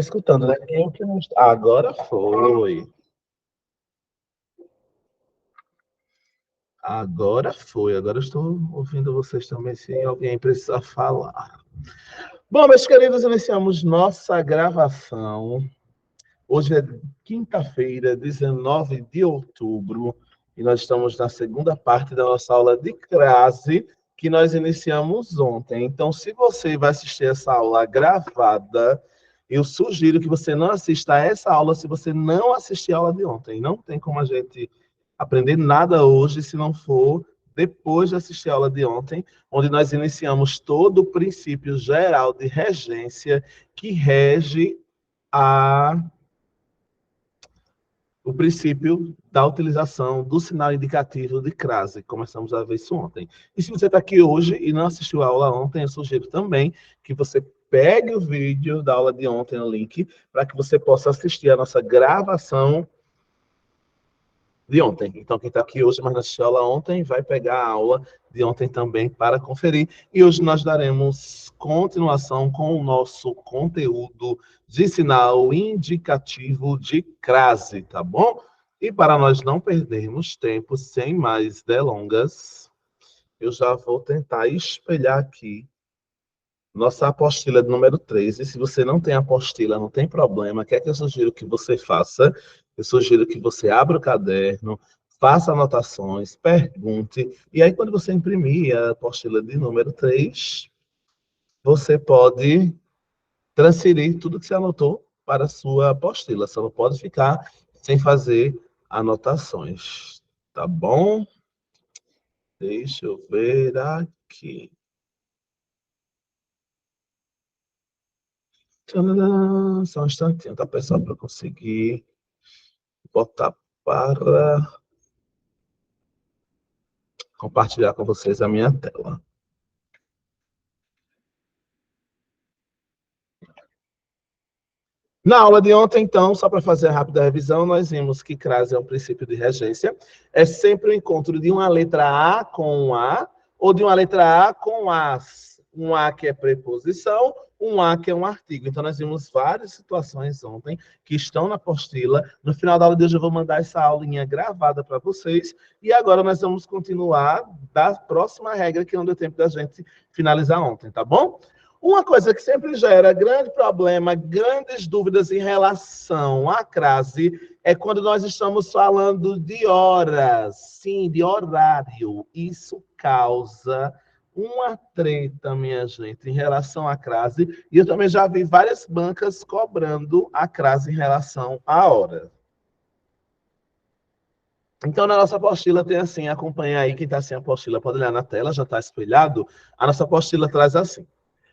Escutando, né? Eu que não... Agora foi. Agora foi. Agora eu estou ouvindo vocês também, se alguém precisar falar. Bom, meus queridos, iniciamos nossa gravação. Hoje é quinta-feira, 19 de outubro, e nós estamos na segunda parte da nossa aula de crase, que nós iniciamos ontem. Então, se você vai assistir essa aula gravada, eu sugiro que você não assista a essa aula se você não assistir a aula de ontem. Não tem como a gente aprender nada hoje se não for depois de assistir a aula de ontem, onde nós iniciamos todo o princípio geral de regência que rege o princípio da utilização do sinal indicativo de crase. Começamos a ver isso ontem. E se você está aqui hoje e não assistiu a aula ontem, eu sugiro também que você pegue o vídeo da aula de ontem, o link, para que você possa assistir a nossa gravação de ontem. Então, quem está aqui hoje, mas não assistiu a aula ontem, vai pegar a aula de ontem também para conferir. E hoje nós daremos continuação com o nosso conteúdo de sinal indicativo de crase, tá bom? E para nós não perdermos tempo, sem mais delongas, eu já vou tentar espelhar aqui nossa apostila número 3. E se você não tem apostila, não tem problema. O que é que eu sugiro que você faça? Eu sugiro que você abra o caderno, faça anotações, pergunte. E aí, quando você imprimir a apostila de número 3, você pode transferir tudo que você anotou para a sua apostila. Só não pode ficar sem fazer anotações. Tá bom? Deixa eu ver aqui. Tcharam! Só um instantinho, tá, pessoal, para eu conseguir botar para compartilhar com vocês a minha tela. Na aula de ontem, então, só para fazer a rápida revisão, nós vimos que crase é um princípio de regência. É sempre o encontro de uma letra A com um A, ou de uma letra A com As. Um A que é preposição, um A que é um artigo. Então, nós vimos várias situações ontem que estão na apostila. No final da aula de hoje, eu vou mandar essa aulinha gravada para vocês. E agora nós vamos continuar da próxima regra, que não deu tempo da gente finalizar ontem, tá bom? Uma coisa que sempre gera grande problema, grandes dúvidas em relação à crase, é quando nós estamos falando de horas, sim, de horário. Isso causa uma treta, minha gente, em relação à crase. E eu também já vi várias bancas cobrando a crase em relação à hora. Então, na nossa apostila tem assim, acompanha aí, quem está sem apostila pode olhar na tela, já está espelhado. A nossa apostila traz assim.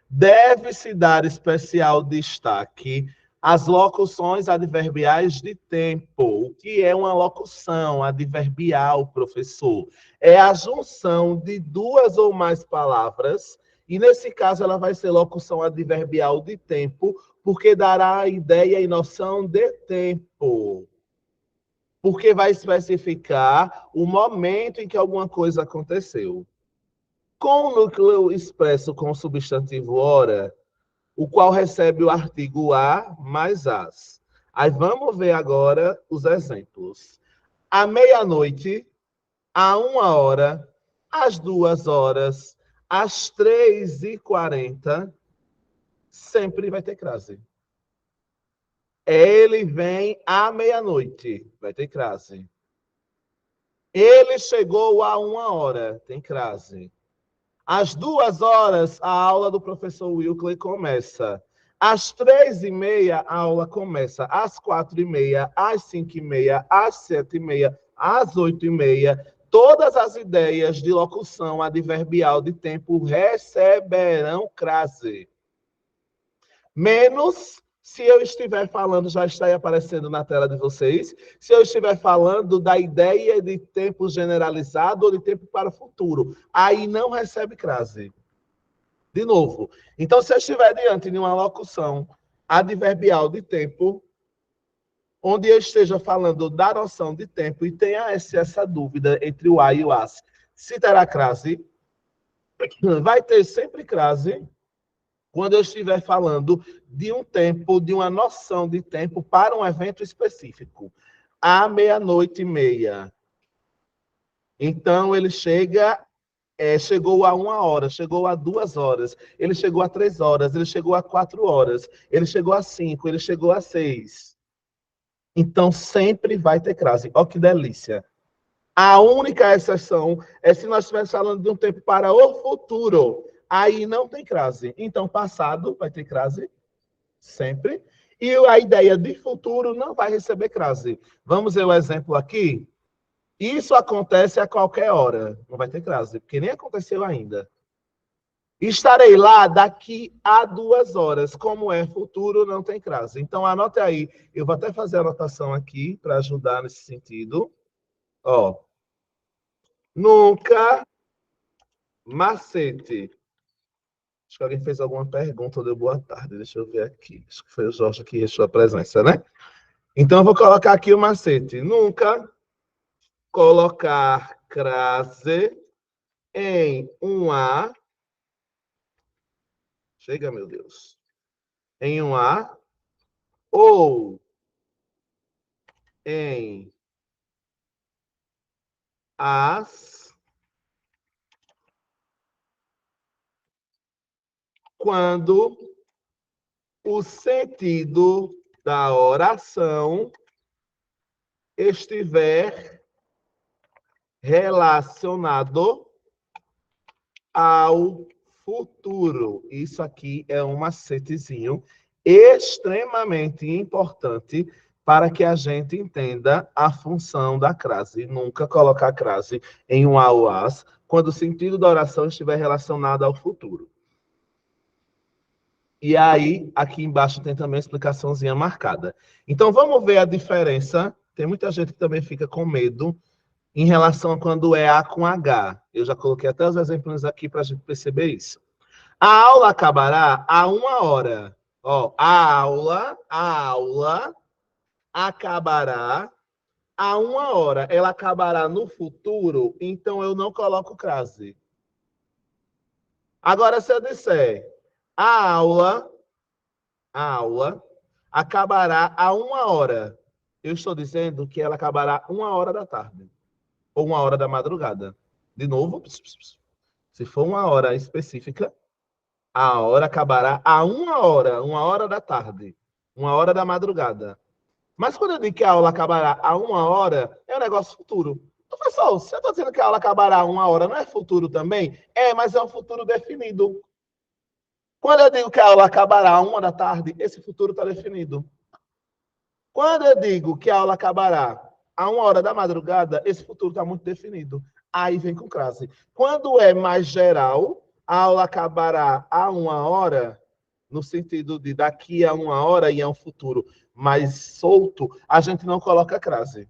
Deve-se dar especial destaque às locuções adverbiais de tempo. O que é uma locução adverbial, professor? É a junção de duas ou mais palavras, e nesse caso ela vai ser locução adverbial de tempo, porque dará a ideia e noção de tempo. Porque vai especificar o momento em que alguma coisa aconteceu. Com o núcleo expresso com o substantivo hora, o qual recebe o artigo a mais as. Aí vamos ver agora os exemplos. À meia-noite, à 1 hora, às 2 horas, às 3h40, sempre vai ter crase. Ele vem à meia-noite, vai ter crase. Ele chegou à 1 hora, tem crase. Às 2 horas, a aula do professor Wilkley começa. Às 3h30, a aula começa. Às 4h30, às 5h30, às 7h30, às 8h30. Todas as ideias de locução adverbial de tempo receberão crase. Menos se eu estiver falando, já está aí aparecendo na tela de vocês, se eu estiver falando da ideia de tempo generalizado ou de tempo para o futuro. Aí não recebe crase. De novo. Então, se eu estiver diante de uma locução adverbial de tempo, onde eu esteja falando da noção de tempo e tenha essa dúvida entre o a e o as, se terá crase, vai ter sempre crase quando eu estiver falando de um tempo, de uma noção de tempo para um evento específico. À 00:30. Então, ele chegou a 1 hora, chegou a 2 horas, ele chegou a 3 horas, ele chegou a 4 horas, ele chegou a 5, ele chegou a 6. Então, sempre vai ter crase. Olha que delícia. A única exceção é se nós estivermos falando de um tempo para o futuro. Aí não tem crase. Então, passado vai ter crase sempre. E a ideia de futuro não vai receber crase. Vamos ver o exemplo aqui? Isso acontece a qualquer hora. Não vai ter crase, porque nem aconteceu ainda. Estarei lá daqui a 2 horas. Como é futuro, não tem crase. Então, anote aí. Eu vou até fazer a anotação aqui para ajudar nesse sentido. Ó. Nunca. Macete. Acho que alguém fez alguma pergunta ou deu boa tarde. Deixa eu ver aqui. Acho que foi o Jorge que deixou a presença, né? Então, eu vou colocar aqui o macete. Nunca colocar crase em um A. Chega, meu Deus. Em um A ou em as quando o sentido da oração estiver relacionado ao futuro. Isso aqui é um macetezinho extremamente importante para que a gente entenda a função da crase. Nunca colocar crase em um a ou as quando o sentido da oração estiver relacionado ao futuro. E aí, aqui embaixo tem também a explicaçãozinha marcada. Então, vamos ver a diferença. Tem muita gente que também fica com medo em relação a quando é A com H. Eu já coloquei até os exemplos aqui para a gente perceber isso. A aula acabará a 1 hora. Ó, a aula acabará a 1 hora. Ela acabará no futuro, então eu não coloco crase. Agora, se eu disser a aula acabará a 1 hora, eu estou dizendo que ela acabará 1 hora da tarde ou 1 hora da madrugada. De novo, se for 1 hora específica, a hora acabará a 1 hora, 1 hora da tarde, 1 hora da madrugada. Mas quando eu digo que a aula acabará a 1 hora, é um negócio futuro. Professor, se eu estou dizendo que a aula acabará a 1 hora, não é futuro também? É, mas é um futuro definido. Quando eu digo que a aula acabará a 1 da tarde, esse futuro está definido. Quando eu digo que a aula acabará a 1 hora da madrugada, esse futuro está muito definido. Aí vem com crase. Quando é mais geral, a aula acabará a 1 hora, no sentido de daqui a 1 hora e é um futuro mais solto, a gente não coloca crase.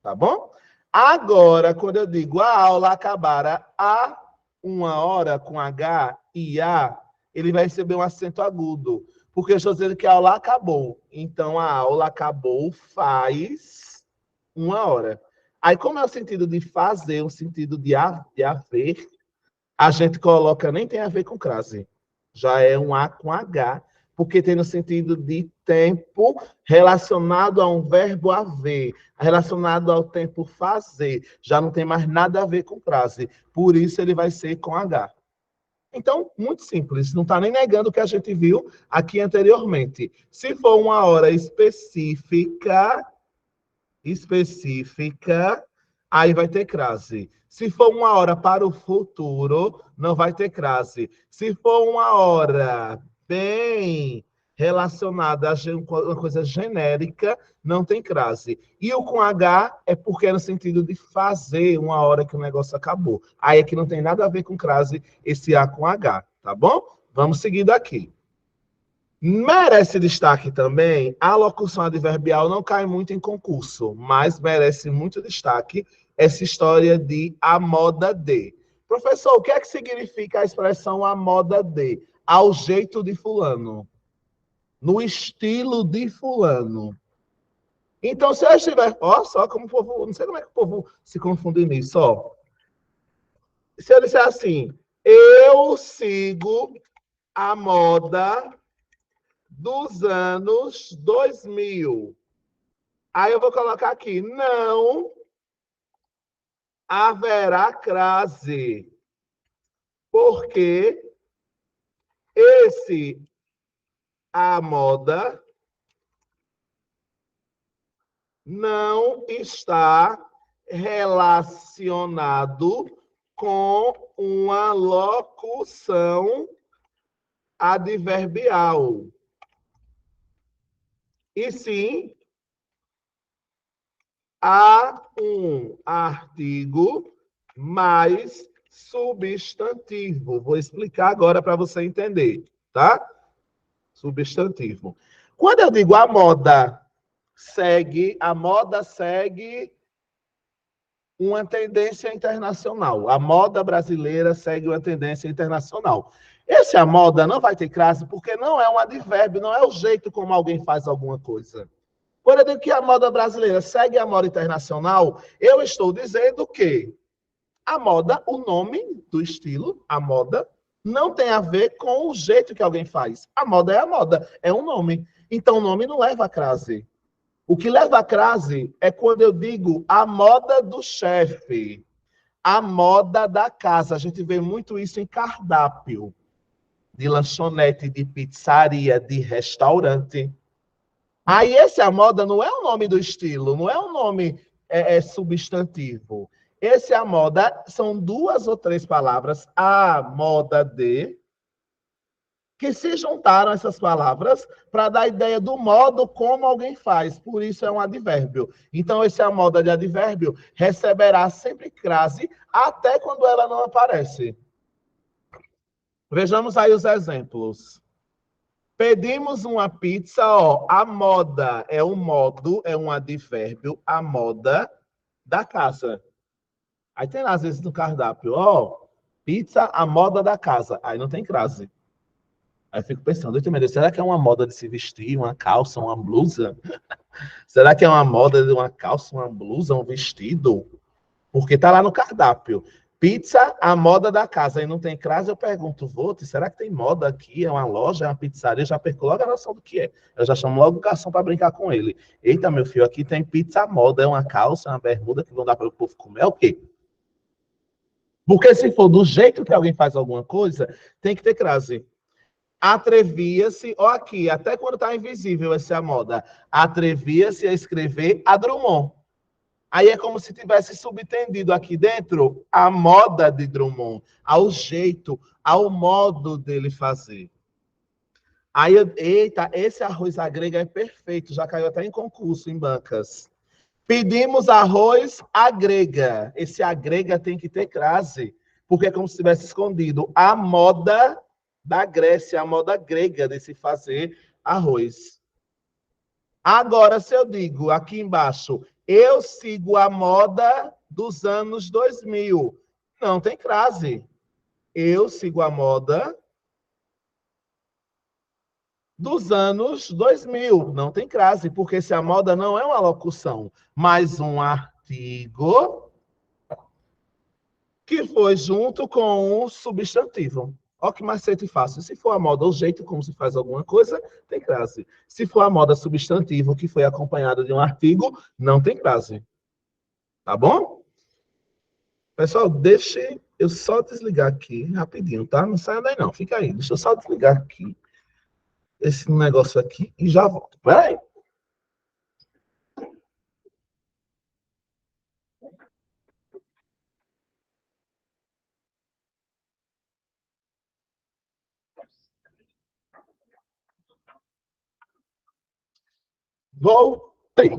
Tá bom? Agora, quando eu digo a aula acabará a 1 hora com H e A, ele vai receber um acento agudo. Porque eu estou dizendo que a aula acabou. Então, a aula acabou faz 1 hora. Aí, como é o sentido de fazer, o sentido de haver, a gente coloca, nem tem a ver com crase. Já é um A com H, porque tem no sentido de tempo relacionado a um verbo haver, relacionado ao tempo fazer. Já não tem mais nada a ver com crase. Por isso, ele vai ser com H. Então, muito simples, não está nem negando o que a gente viu aqui anteriormente. Se for 1 hora específica, aí vai ter crase. Se for 1 hora para o futuro, não vai ter crase. Se for 1 hora bem relacionada a uma coisa genérica, não tem crase. E o com H é porque é no sentido de fazer 1 hora que o negócio acabou. Aí é que não tem nada a ver com crase esse A com H, tá bom? Vamos seguindo aqui. Merece destaque também, a locução adverbial não cai muito em concurso, mas merece muito destaque essa história de a moda de. Professor, o que é que significa a expressão a moda de? Ao jeito de fulano. No estilo de fulano. Então, se eu estiver... Ó, só como o povo... Não sei como é que o povo se confunde nisso, ó. Se eu disser assim, eu sigo a moda dos anos 2000. Aí eu vou colocar aqui, não haverá crase, porque a moda não está relacionado com uma locução adverbial. E sim, há um artigo mais substantivo. Vou explicar agora para você entender, tá? Substantivo. Quando eu digo a moda segue uma tendência internacional. A moda brasileira segue uma tendência internacional. A moda não vai ter crase porque não é um advérbio, não é o jeito como alguém faz alguma coisa. Quando eu digo que a moda brasileira segue a moda internacional, eu estou dizendo que a moda, o nome do estilo, a moda, não tem a ver com o jeito que alguém faz. A moda, é um nome. Então, o nome não leva a crase. O que leva a crase é quando eu digo a moda do chefe, a moda da casa. A gente vê muito isso em cardápio, de lanchonete, de pizzaria, de restaurante. Aí, a moda não é o nome do estilo, não é um nome substantivo. A moda são 2 ou 3 palavras, a moda de, que se juntaram essas palavras para dar a ideia do modo como alguém faz. Por isso é um advérbio. Então, a moda de advérbio receberá sempre crase até quando ela não aparece. Vejamos aí os exemplos. Pedimos uma pizza, ó. A moda é um modo, é um advérbio, a moda da casa. Aí tem lá, às vezes, no cardápio, ó, pizza, a moda da casa. Aí não tem crase. Aí eu fico pensando, será que é uma moda de se vestir, uma calça, uma blusa? Será que é uma moda de uma calça, uma blusa, um vestido? Porque tá lá no cardápio. Pizza, a moda da casa. Aí não tem crase, eu pergunto, Vote, será que tem moda aqui? É uma loja, é uma pizzaria? Eu já perco logo a noção do que é. Eu já chamo logo o garçom para brincar com ele. Eita, meu filho, aqui tem pizza moda, é uma calça, uma bermuda que vão dar para o povo comer, é o quê? Porque se for do jeito que alguém faz alguma coisa, tem que ter crase. Atrevia-se, ó aqui, até quando está invisível essa moda, atrevia-se a escrever a Drummond. Aí é como se tivesse subtendido aqui dentro a moda de Drummond, ao jeito, ao modo dele fazer. Aí, eita, esse arroz à grega é perfeito, já caiu até em concurso, em bancas. Pedimos arroz à grega. Esse à grega tem que ter crase, porque é como se tivesse escondido a moda da Grécia, a moda grega de se fazer arroz. Agora, se eu digo aqui embaixo, eu sigo a moda dos anos 2000, não tem crase. Eu sigo a moda dos anos 2000, não tem crase, porque se a moda não é uma locução, mas um artigo que foi junto com o substantivo. Olha que macete fácil. Se for a moda, o jeito como se faz alguma coisa, tem crase. Se for a moda substantivo, que foi acompanhado de um artigo, não tem crase. Tá bom? Pessoal, deixe eu só desligar aqui rapidinho, tá? Não saia daí não, fica aí. Deixa eu só desligar aqui esse negócio aqui e já volto. Peraí. Voltei.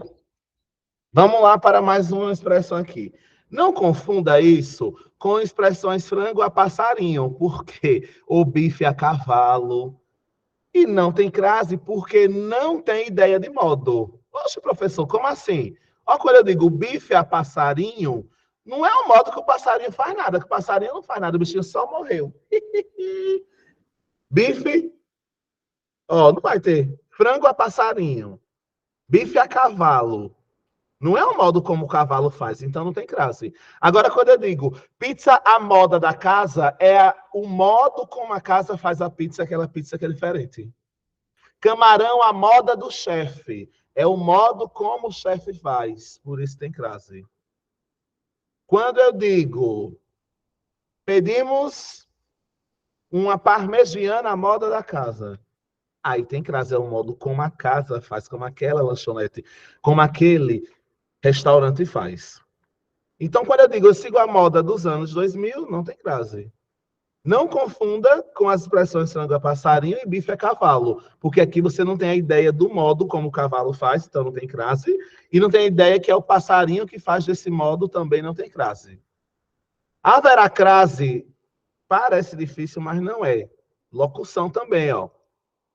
Vamos lá para mais uma expressão aqui. Não confunda isso com expressões frango a passarinho, porque o bife a cavalo. E não tem crase porque não tem ideia de modo. Poxa, professor, como assim? Olha, quando eu digo bife a passarinho, não é o modo que o passarinho faz nada, que o passarinho não faz nada, o bichinho só morreu. Bife, ó, não vai ter. Frango a passarinho, bife a cavalo. Não é o modo como o cavalo faz, então não tem crase. Agora, quando eu digo pizza à moda da casa, é o modo como a casa faz a pizza, aquela pizza que é diferente. Camarão à moda do chefe. É o modo como o chefe faz, por isso tem crase. Quando eu digo pedimos uma parmegiana à moda da casa, aí tem crase, é o modo como a casa faz, como aquela lanchonete, como aquele restaurante faz. Então, quando eu digo eu sigo a moda dos anos 2000, não tem crase. Não confunda com as expressões frango é passarinho e bife é cavalo, porque aqui você não tem a ideia do modo como o cavalo faz, então não tem crase, e não tem a ideia que é o passarinho que faz desse modo, também não tem crase. Haverá crase, parece difícil, mas não é. Locução também, ó.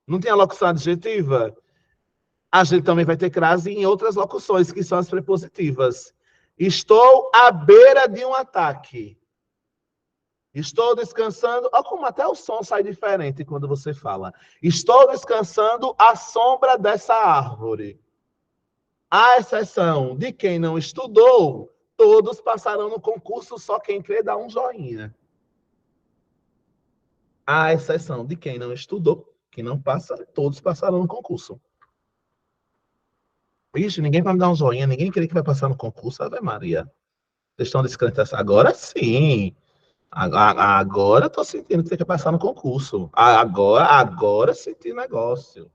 Não tem a locução adjetiva? A gente também vai ter crase em outras locuções, que são as prepositivas. Estou à beira de um ataque. Estou descansando. Olha como até o som sai diferente quando você fala. Estou descansando à sombra dessa árvore. À exceção de quem não estudou, todos passarão no concurso, só quem crê dá um joinha. À exceção de quem não estudou, que não passa, todos passarão no concurso. Ixi, ninguém vai me dar um joinha, ninguém crê que vai passar no concurso, Ave Maria. Vocês estão descrentes. Agora sim. Agora estou sentindo que você quer passar no concurso. Agora senti negócio.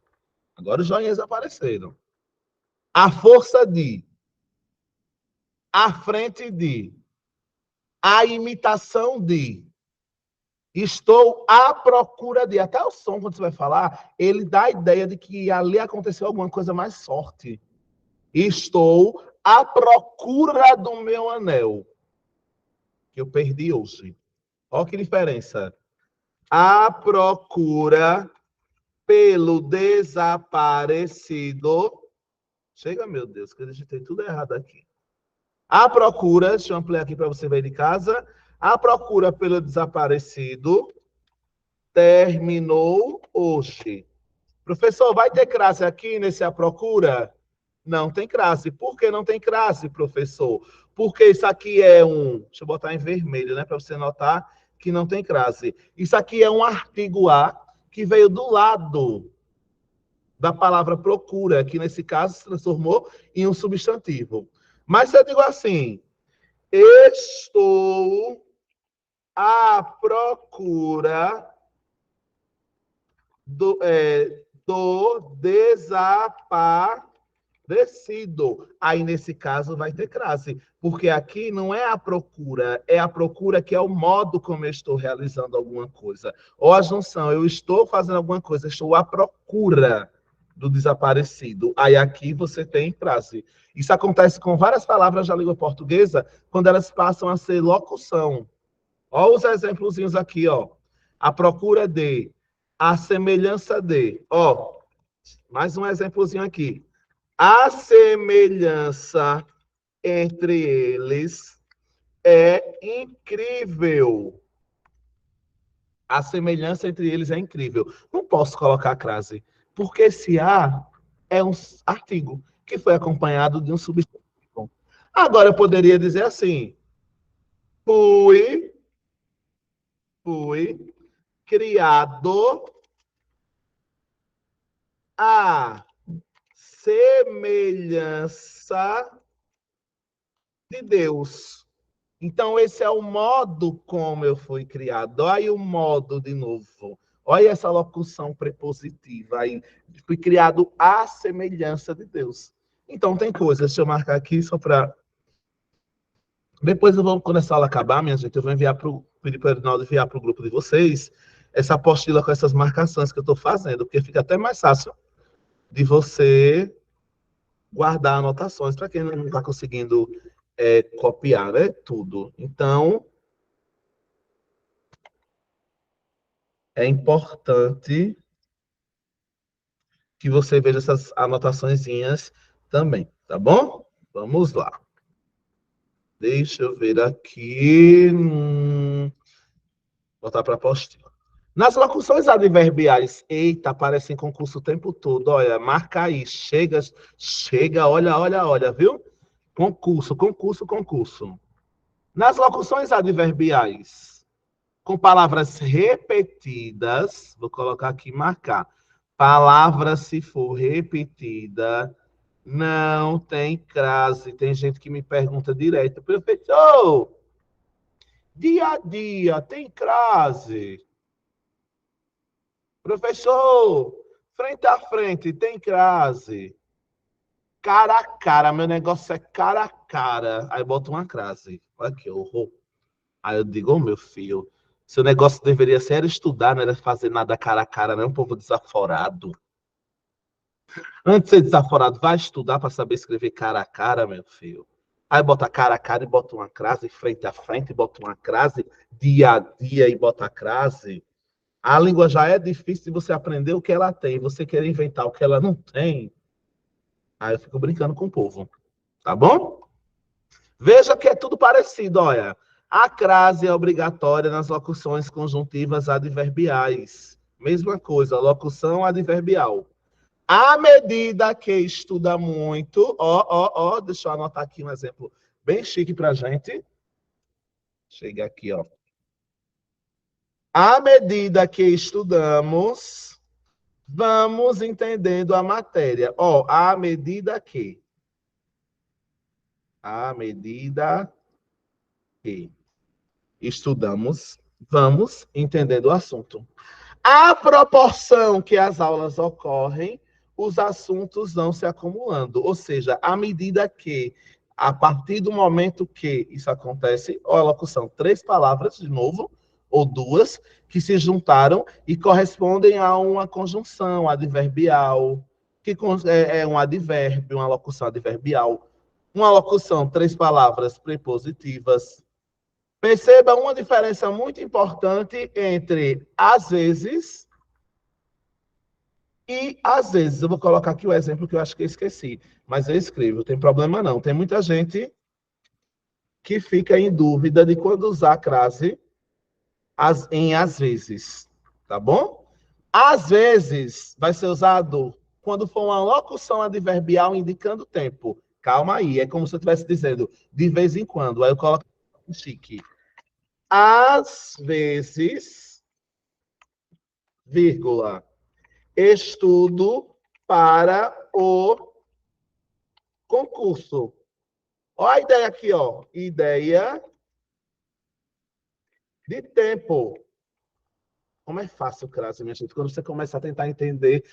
Agora os joinhas apareceram. A força de, à frente de, a imitação de, estou à procura de. Até o som, quando você vai falar, ele dá a ideia de que ali aconteceu alguma coisa mais forte. Estou à procura do meu anel, que eu perdi hoje. Olha que diferença. À procura pelo desaparecido. Chega, meu Deus, que eu digitei tudo errado aqui. À procura, deixa eu ampliar aqui para você ver de casa. A procura pelo desaparecido terminou hoje. Professor, vai ter crase aqui nesse A Procura? Não tem crase. Por que não tem crase, professor? Porque isso aqui é um... Deixa eu botar em vermelho, né? Para você notar que não tem crase. Isso aqui é um artigo A que veio do lado da palavra procura, que nesse caso se transformou em um substantivo. Mas se eu digo assim, estou à procura do desaparecido. Aí, nesse caso, vai ter crase, porque aqui não é a procura que é o modo como eu estou realizando alguma coisa. Ou a junção, eu estou fazendo alguma coisa, estou à procura do desaparecido. Aí aqui você tem crase. Isso acontece com várias palavras da língua portuguesa, quando elas passam a ser locução. Olha os exemplozinhos aqui, ó. A procura de, a semelhança de. Ó, mais um exemplozinho aqui. A semelhança entre eles é incrível. A semelhança entre eles é incrível. Não posso colocar a crase, porque esse A é um artigo que foi acompanhado de um substantivo. Agora eu poderia dizer assim: fui criado à semelhança de Deus. Então, esse é o modo como eu fui criado. Olha o modo de novo. Olha essa locução prepositiva. Aí, fui criado à semelhança de Deus. Então, tem coisas. Deixa eu marcar aqui só para... Depois, eu vou, quando essa aula acabar, minha gente, eu vou pedir para o Edinaldo enviar para o grupo de vocês essa apostila com essas marcações que eu estou fazendo, porque fica até mais fácil de você guardar anotações para quem não está conseguindo copiar, né? Tudo. Então, é importante que você veja essas anotaçõezinhas também, tá bom? Vamos lá. Deixa eu ver aqui. Voltar para a apostila. Nas locuções adverbiais, eita, aparecem concurso o tempo todo. Olha, marca aí. Chega, olha, viu? Concurso, concurso, concurso. Nas locuções adverbiais, com palavras repetidas, vou colocar aqui marcar. Palavra, se for repetida, não tem crase. Tem gente que me pergunta direto, professor, dia a dia tem crase? Professor, frente a frente tem crase? Cara a cara, meu negócio é cara a cara. Aí bota uma crase. Olha que horror. Aí eu digo, ô meu filho, seu negócio deveria ser estudar, não era fazer nada cara a cara, não é um povo desaforado. Antes de ser desaforado, vai estudar para saber escrever cara a cara, meu filho. Aí bota cara a cara e bota uma crase, frente a frente e bota uma crase, dia a dia e bota a crase. A língua já é difícil de você aprender o que ela tem, você querer inventar o que ela não tem. Aí eu fico brincando com o povo, tá bom? Veja que é tudo parecido, olha. A crase é obrigatória nas locuções conjuntivas adverbiais. Mesma coisa, locução adverbial. À medida que estuda muito, deixa eu anotar aqui um exemplo bem chique para a gente. Chega aqui, ó. À medida que estudamos, vamos entendendo a matéria. Ó, à medida que. À medida que estudamos, vamos entendendo o assunto. À proporção que as aulas ocorrem, os assuntos vão se acumulando. Ou seja, à medida que, a partir do momento que isso acontece, ó, a locução, 3 palavras, de novo, ou 2, que se juntaram e correspondem a uma conjunção adverbial, que é um advérbio, uma locução adverbial. Uma locução, 3 palavras prepositivas. Perceba uma diferença muito importante entre às vezes e às vezes. Eu vou colocar aqui o exemplo que eu acho que eu esqueci, mas eu escrevo, não tem problema não. Tem muita gente que fica em dúvida de quando usar a crase em às vezes, tá bom? Às vezes vai ser usado quando for uma locução adverbial indicando tempo. Calma aí, é como se eu estivesse dizendo de vez em quando. Aí eu coloco chique. Às vezes, vírgula, estudo para o concurso. Olha a ideia aqui, ó. Ideia de tempo. Como é fácil, crase, minha gente, quando você começa a tentar entender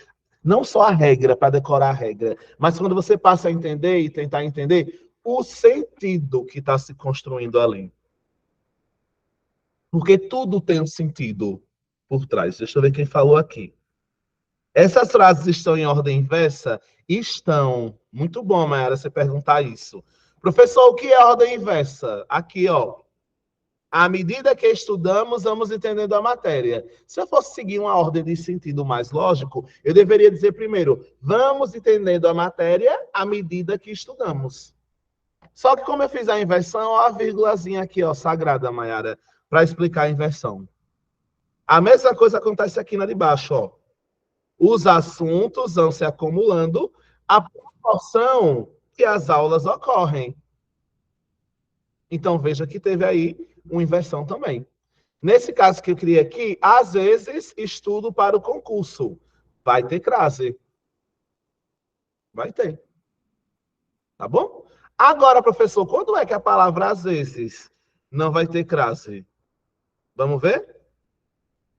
não só a regra, para decorar a regra, mas quando você passa a entender e tentar entender o sentido que está se construindo ali. Porque tudo tem um sentido por trás. Deixa eu ver quem falou aqui. Essas frases estão em ordem inversa? Estão. Muito bom, Mayara, você perguntar isso. Professor, o que é ordem inversa? Aqui, ó. À medida que estudamos, vamos entendendo a matéria. Se eu fosse seguir uma ordem de sentido mais lógico, eu deveria dizer primeiro, vamos entendendo a matéria à medida que estudamos. Só que como eu fiz a inversão, ó, a vírgulazinha aqui, ó, sagrada, Mayara, para explicar a inversão. A mesma coisa acontece aqui na de baixo, ó. Os assuntos vão se acumulando à proporção que as aulas ocorrem. Então, veja que teve aí uma inversão também. Nesse caso que eu criei aqui, às vezes estudo para o concurso. Vai ter crase. Vai ter. Tá bom? Agora, professor, quando é que a palavra às vezes não vai ter crase? Vamos ver?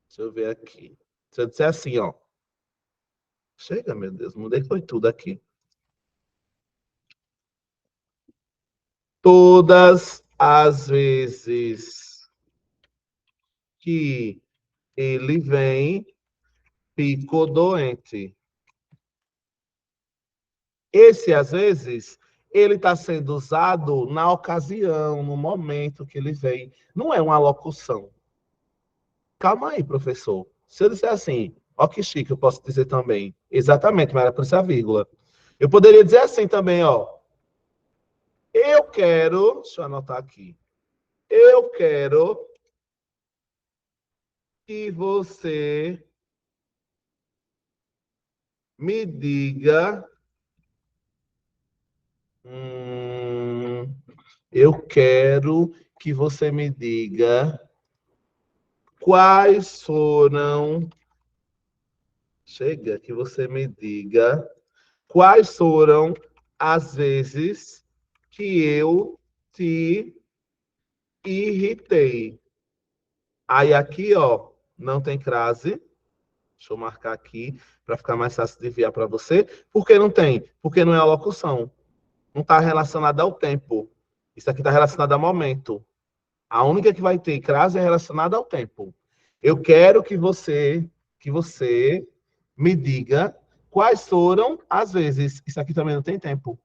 Deixa eu ver aqui. Se eu disser assim, ó. Chega, meu Deus, mudei foi tudo aqui. Todas as vezes que ele vem, fico doente. Esse, às vezes, ele está sendo usado na ocasião, no momento que ele vem. Não é uma locução. Calma aí, professor. Se eu disser assim, ó que chique, eu posso dizer também. Exatamente, mas era por essa vírgula. Eu poderia dizer assim também, ó. Eu quero, deixa eu anotar aqui. Eu quero que você me diga Eu quero que você me diga quais foram... Chega, que você me diga quais foram as vezes que eu te irritei. Aí aqui, ó, não tem crase. Deixa eu marcar aqui para ficar mais fácil de enviar para você. Por que não tem? Porque não é a locução. Não está relacionada ao tempo. Isso aqui está relacionado a momento. A única que vai ter crase é relacionada ao tempo. Eu quero que você me diga quais foram as vezes. Isso aqui também não tem tempo.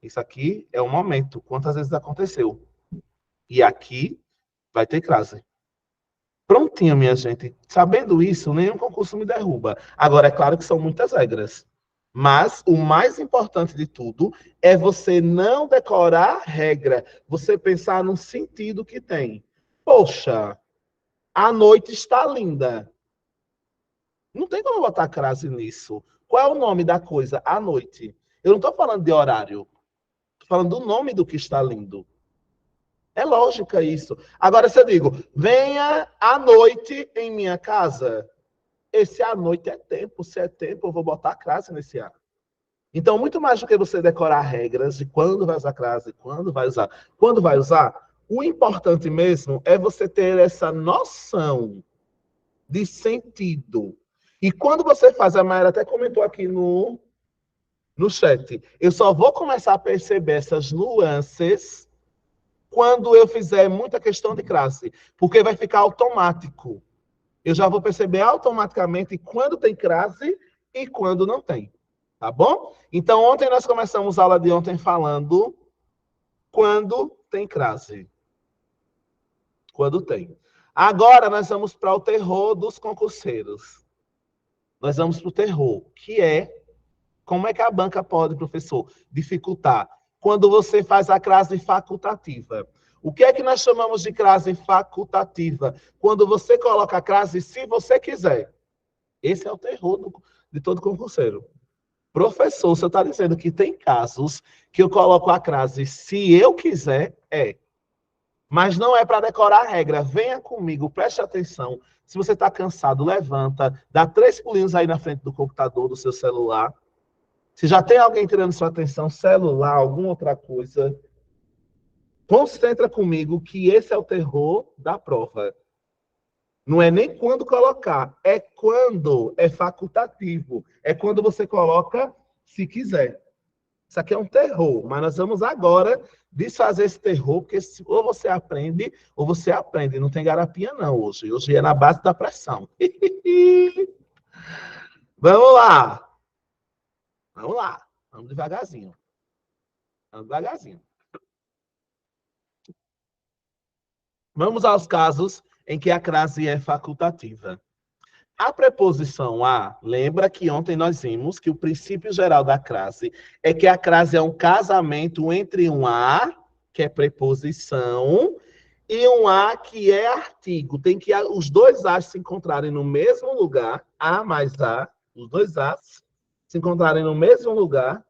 Isso aqui é um momento. Quantas vezes aconteceu? E aqui vai ter crase. Prontinho, minha gente. Sabendo isso, nenhum concurso me derruba. Agora, é claro que são muitas regras. Mas o mais importante de tudo é você não decorar regra, você pensar no sentido que tem. Poxa, a noite está linda. Não tem como botar crase nisso. Qual é o nome da coisa? A noite. Eu não estou falando de horário. Estou falando do nome do que está lindo. É lógica isso. Agora, se eu digo, venha à noite em minha casa, esse à noite é tempo. Se é tempo, eu vou botar crase nesse A. Então, muito mais do que você decorar regras de quando vai usar crase, quando vai usar, o importante mesmo é você ter essa noção de sentido. E quando você faz, a Mayra até comentou aqui no chat, eu só vou começar a perceber essas nuances quando eu fizer muita questão de crase, porque vai ficar automático. Eu já vou perceber automaticamente quando tem crase e quando não tem. Tá bom? Então, ontem nós começamos a aula de ontem falando quando tem crase. Quando tem. Agora nós vamos para o terror dos concurseiros. Nós vamos para o terror, que é como é que a banca pode, professor, dificultar? Quando você faz a crase facultativa. O que é que nós chamamos de crase facultativa? Quando você coloca a crase se você quiser. Esse é o terror de todo concurseiro. Professor, você está dizendo que tem casos que eu coloco a crase se eu quiser, é. Mas não é para decorar a regra. Venha comigo, preste atenção. Se você está cansado, levanta, dá 3 pulinhos aí na frente do computador, do seu celular. Se já tem alguém tirando sua atenção, celular, alguma outra coisa, concentra comigo que esse é o terror da prova. Não é nem quando colocar, é quando é facultativo. É quando você coloca se quiser. Isso aqui é um terror, mas nós vamos agora desfazer esse terror, porque ou você aprende, ou você aprende. Não tem garapinha não hoje. Hoje é na base da pressão. Vamos lá. Vamos lá. Vamos devagarzinho. Vamos devagarzinho. Vamos aos casos em que a crase é facultativa. A preposição a, lembra que ontem nós vimos que o princípio geral da crase é que a crase é um casamento entre um a, que é preposição, e um a, que é artigo. Tem que os dois as se encontrarem no mesmo lugar, a mais a, os dois as se encontrarem no mesmo lugar,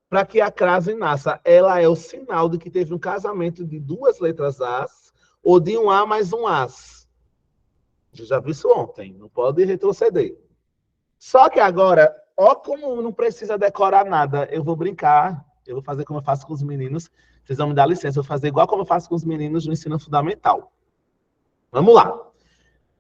para que a crase nasça. Ela é o sinal de que teve um casamento de duas letras as, ou de um a mais um as. Eu já vi isso ontem, não pode retroceder. Só que agora, ó como não precisa decorar nada, eu vou brincar, eu vou fazer como eu faço com os meninos, vocês vão me dar licença, eu vou fazer igual como eu faço com os meninos no ensino fundamental. Vamos lá.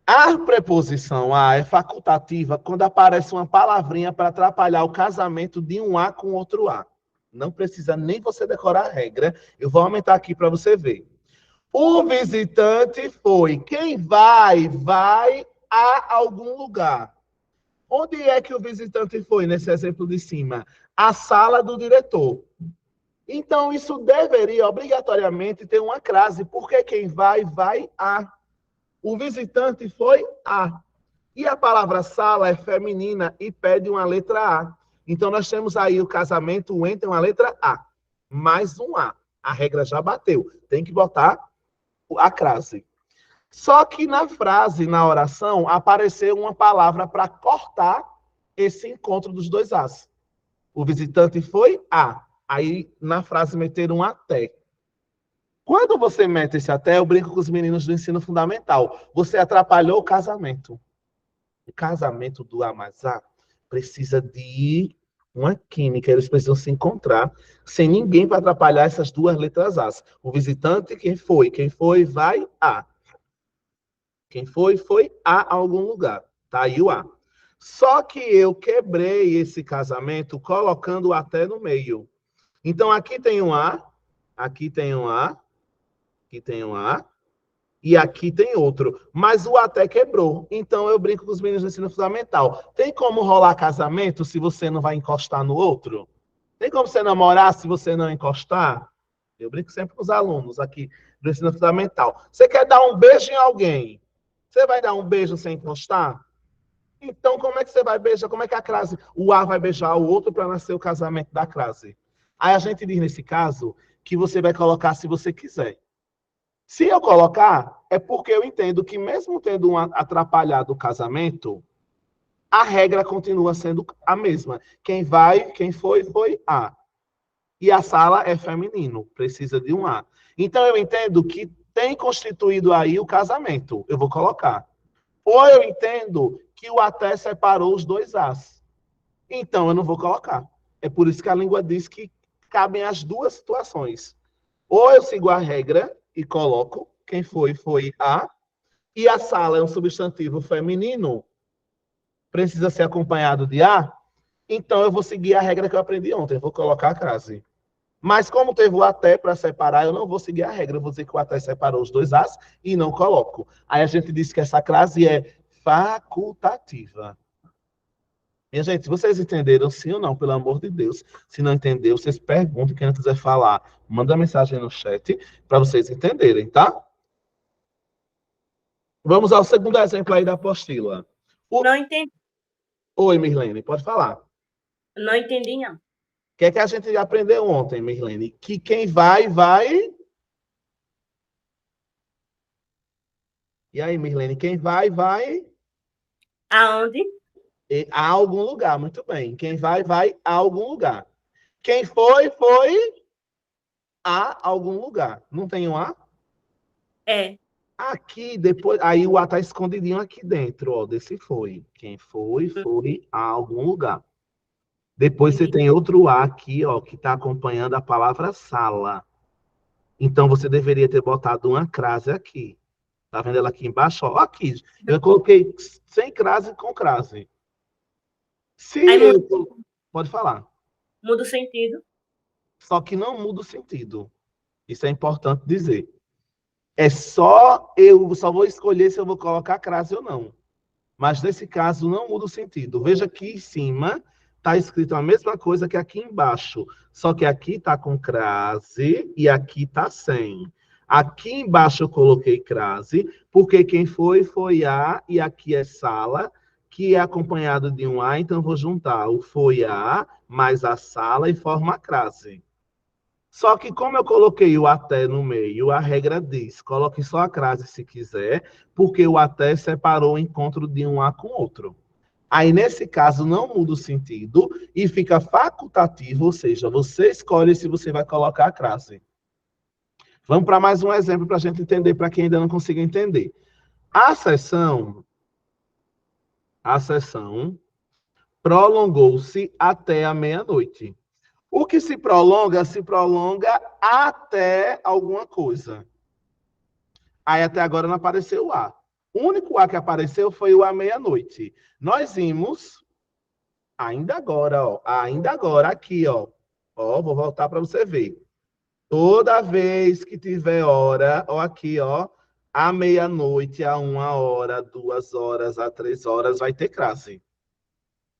A preposição a é facultativa quando aparece uma palavrinha para atrapalhar o casamento de um a com outro a. Não precisa nem você decorar a regra, eu vou aumentar aqui para você ver. O visitante foi. Quem vai a algum lugar. Onde é que o visitante foi, nesse exemplo de cima? A sala do diretor. Então, isso deveria, obrigatoriamente, ter uma crase, porque quem vai a. O visitante foi a. E a palavra sala é feminina e pede uma letra A. Então, nós temos aí o casamento entre uma letra A, mais um A. A regra já bateu. Tem que botar a crase. Só que na frase, na oração, apareceu uma palavra para cortar esse encontro dos dois As. O visitante foi a. Aí, na frase, meteram um até. Quando você mete esse até, eu brinco com os meninos do ensino fundamental. Você atrapalhou o casamento. O casamento do A mais A precisa de uma química. Eles precisam se encontrar sem ninguém para atrapalhar essas duas letras A. O visitante, quem foi? Quem foi, vai A. Quem foi, foi a algum lugar. Tá aí o A. Só que eu quebrei esse casamento colocando o até no meio. Então, aqui tem um A, aqui tem um A, aqui tem um A, e aqui tem outro. Mas o até quebrou. Então, eu brinco com os meninos do ensino fundamental. Tem como rolar casamento se você não vai encostar no outro? Tem como você namorar se você não encostar? Eu brinco sempre com os alunos aqui do ensino fundamental. Você quer dar um beijo em alguém? Você vai dar um beijo sem encostar? Então, como é que você vai beijar? Como é que a crase, o A vai beijar o outro para nascer o casamento da crase? Aí a gente diz, nesse caso, que você vai colocar se você quiser. Se eu colocar, é porque eu entendo que mesmo tendo um atrapalhado o casamento, a regra continua sendo a mesma. Quem vai, quem foi, foi A. E a sala é feminino, precisa de um A. Então eu entendo que tem constituído aí o casamento. Eu vou colocar. Ou eu entendo que o até separou os dois As. Então eu não vou colocar. É por isso que a língua diz que cabem as duas situações. Ou eu sigo a regra e coloco quem foi, foi A, e a sala é um substantivo feminino, precisa ser acompanhado de A, então eu vou seguir a regra que eu aprendi ontem, vou colocar a crase. Mas como teve o até para separar, eu não vou seguir a regra, eu vou dizer que o até separou os dois As e não coloco. Aí a gente diz que essa crase é facultativa. Minha gente, vocês entenderam sim ou não, pelo amor de Deus? Se não entendeu, vocês perguntem, quem não quiser falar, manda mensagem no chat para vocês entenderem, tá? Vamos ao segundo exemplo aí da apostila. Não entendi. Oi, Mirlene, pode falar. Não entendi, não. O que é que a gente aprendeu ontem, Mirlene? Que quem vai, vai... E aí, Mirlene, quem vai, vai... Aonde? A algum lugar, muito bem. Quem vai, vai a algum lugar. Quem foi, foi a algum lugar. Não tem um A? É. Aqui, depois, aí o A tá escondidinho aqui dentro, ó, desse foi. Quem foi, foi a algum lugar. Depois você tem outro A aqui, ó, que está acompanhando a palavra sala. Então você deveria ter botado uma crase aqui. Tá vendo ela aqui embaixo? Ó, aqui. Eu coloquei sem crase com crase. Se Aí eu. Pode falar. muda o sentido. Só que não muda o sentido. Isso é importante dizer. É só. Eu só vou escolher se eu vou colocar crase ou não. Mas nesse caso não muda o sentido. Veja que em cima está escrito a mesma coisa que aqui embaixo, só que aqui está com crase e aqui está sem. Aqui embaixo eu coloquei crase, porque quem foi, foi A, e aqui é sala, que é acompanhado de um A, então eu vou juntar o foi A mais a sala e forma a crase. Só que como eu coloquei o até no meio, a regra diz, coloque só a crase se quiser, porque o até separou o encontro de um A com outro. Aí, nesse caso, não muda o sentido e fica facultativo, ou seja, você escolhe se você vai colocar a crase. Vamos para mais um exemplo para a gente entender, para quem ainda não consiga entender. A sessão prolongou-se até a meia-noite. O que se prolonga até alguma coisa. Aí até agora não apareceu o A. O único A que apareceu foi o A meia-noite. Nós vimos, ainda agora, ó, ainda agora, aqui, ó. Ó, vou voltar para você ver. Toda vez que tiver hora, ó, aqui, ó, à meia-noite, a 1 hora, 2 horas, a 3 horas, vai ter crase.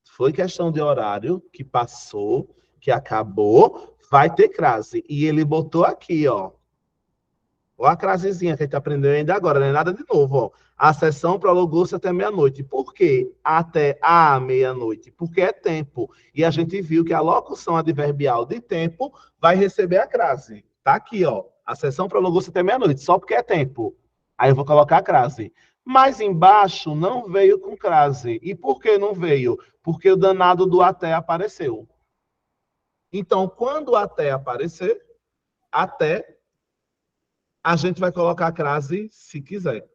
Foi questão de horário que passou, que acabou, vai ter crase. E ele botou aqui, ó. Olha a crasezinha que a gente aprendeu ainda agora, não é nada de novo, ó. A sessão prolongou-se até meia-noite. Por quê? Até a meia-noite? Porque é tempo. E a gente viu que a locução adverbial de tempo vai receber a crase. Tá aqui, ó. A sessão prolongou-se até meia-noite, só porque é tempo. Aí eu vou colocar a crase. Mas embaixo não veio com crase. E por que não veio? Porque o danado do até apareceu. Então, quando o até aparecer, até a gente vai colocar a crase se quiser.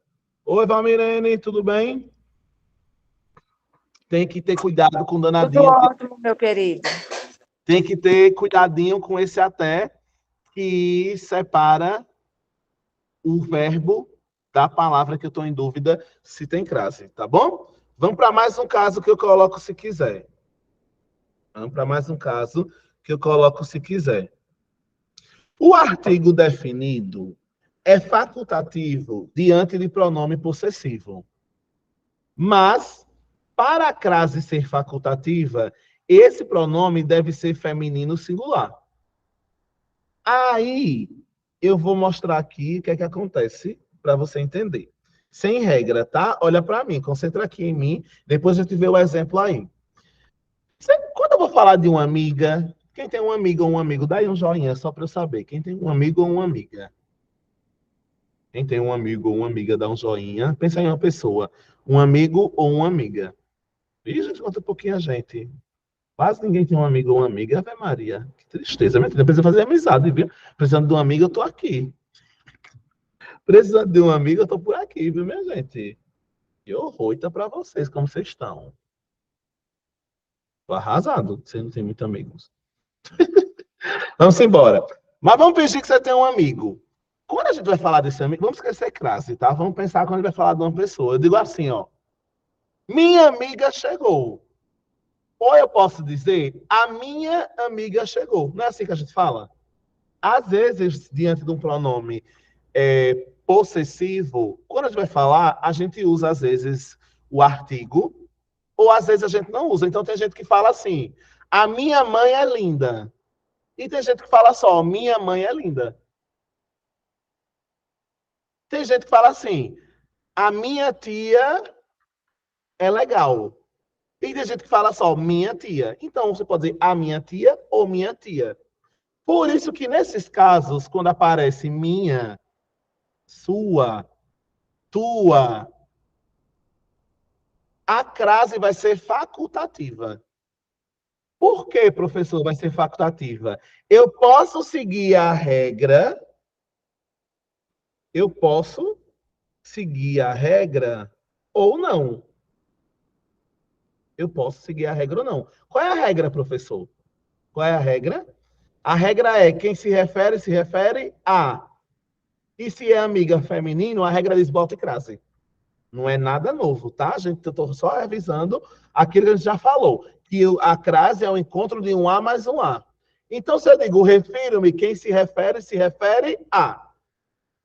Oi, Valmirene, tudo bem? Tem que ter cuidado com o Tudo danadinho. ótimo, meu querido. Tem que ter cuidadinho com esse até, que separa o verbo da palavra que eu estou em dúvida se tem crase, tá bom? Vamos para mais um caso que eu coloco se quiser. Vamos para mais um caso que eu coloco se quiser. O artigo definido é facultativo diante de pronome possessivo. Mas, para a crase ser facultativa, esse pronome deve ser feminino singular. Aí, eu vou mostrar aqui o que é que acontece para você entender. Sem regra, tá? Olha para mim, concentra aqui em mim, depois eu te ver o exemplo aí. Quando eu vou falar de uma amiga, quem tem um amigo ou um amigo, dá aí um joinha só para eu saber. Quem tem um amigo ou uma amiga? Quem tem um amigo ou uma amiga, dá um joinha. Pensa em uma pessoa. Um amigo ou uma amiga. Ih, gente, conta um pouquinho a gente. Quase ninguém tem um amigo ou uma amiga. Ave Maria. Que tristeza. Minha filha precisa fazer amizade, viu? Precisando de um amigo, eu tô aqui. Precisando de um amigo, eu tô por aqui, viu, minha gente? Que horror, tá pra vocês, como vocês estão. Tô arrasado, você não tem muitos amigos. Vamos embora. Mas vamos fingir que você tem um amigo. Quando a gente vai falar desse amigo, vamos esquecer crase, tá? Vamos pensar quando a gente vai falar de uma pessoa. Eu digo assim, ó. Minha amiga chegou. Ou eu posso dizer, a minha amiga chegou. Não é assim que a gente fala? Às vezes, diante de um pronome possessivo, quando a gente vai falar, a gente usa, às vezes, o artigo, ou às vezes a gente não usa. Então, tem gente que fala assim, a minha mãe é linda. E tem gente que fala só, minha mãe é linda. Tem gente que fala assim, a minha tia é legal. E tem gente que fala só, minha tia. Então, você pode dizer a minha tia ou minha tia. Por isso que, nesses casos, quando aparece minha, sua, tua, a crase vai ser facultativa. Por que, professor, vai ser facultativa? Eu posso seguir a regra, ou não. Eu posso seguir a regra ou não. Qual é a regra, professor? Qual é a regra? A regra é quem se refere a. E se é amiga feminino, a regra diz bota e crase. Não é nada novo, tá, gente? Eu estou só revisando aquilo que a gente já falou. Que a crase é o encontro de um A mais um A. Então, se eu digo, refiro-me, quem se refere a.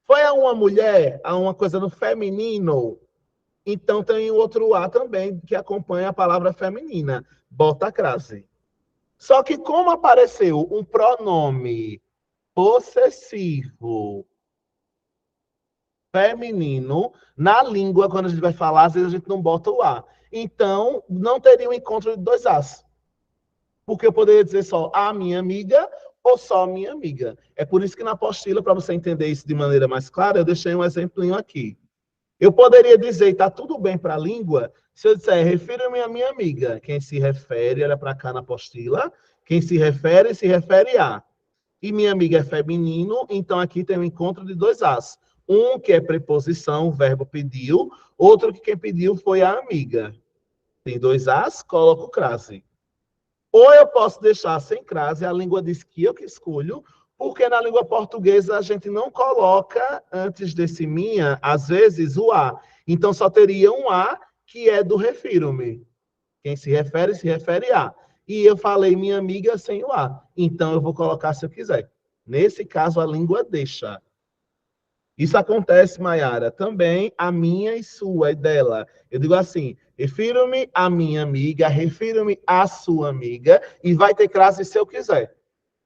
Foi a uma mulher, a uma coisa no feminino. Então, tem o outro A também, que acompanha a palavra feminina. Bota a crase. Só que como apareceu um pronome possessivo feminino, na língua, quando a gente vai falar, às vezes a gente não bota o A. Então, não teria um encontro de dois As. Porque eu poderia dizer só a minha amiga ou só minha amiga. É por isso que na apostila, para você entender isso de maneira mais clara, eu deixei um exemplinho aqui. Eu poderia dizer, está tudo bem para a língua, se eu disser, refiro-me à minha amiga. Quem se refere, olha para cá na apostila, quem se refere a. E minha amiga é feminino, então aqui tem um encontro de dois As. Um que é preposição, o verbo pediu, outro que quem pediu foi a amiga. Tem dois As, coloco o crase. Ou eu posso deixar sem crase, a língua diz que eu que escolho, porque na língua portuguesa a gente não coloca antes desse minha, às vezes, o A. Então só teria um A, que é do refiro-me. Quem se refere a. E eu falei minha amiga sem o A. Então eu vou colocar se eu quiser. Nesse caso, a língua deixa. Isso acontece, Mayara, também a minha e sua, e dela. Eu digo assim, refiro-me à minha amiga, refiro-me à sua amiga, e vai ter crase se eu quiser.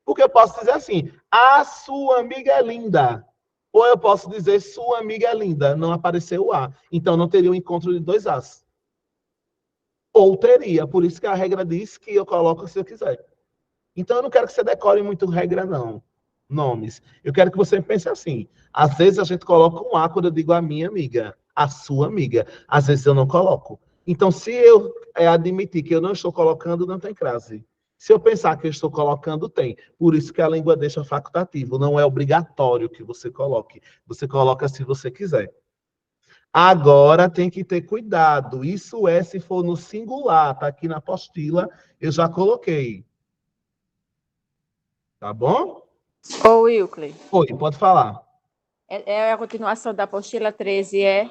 Porque eu posso dizer assim, a sua amiga é linda. Ou eu posso dizer, sua amiga é linda. Não apareceu o A. Então não teria um encontro de dois As. Ou teria. Por isso que a regra diz que eu coloco se eu quiser. Então eu não quero que você decore muito regra, não. Nomes. Eu quero que você pense assim. Às vezes a gente coloca um A quando eu digo a minha amiga, a sua amiga. Às vezes eu não coloco. Então, se eu admitir que eu não estou colocando, não tem crase. Se eu pensar que eu estou colocando, tem. Por isso que a língua deixa facultativo. Não é obrigatório que você coloque. Você coloca se você quiser. Agora tem que ter cuidado. Isso é se for no singular. Tá aqui na apostila, eu já coloquei. Tá bom? Ô, Wilkley, Oi, pode falar. é a continuação da apostila 13, é?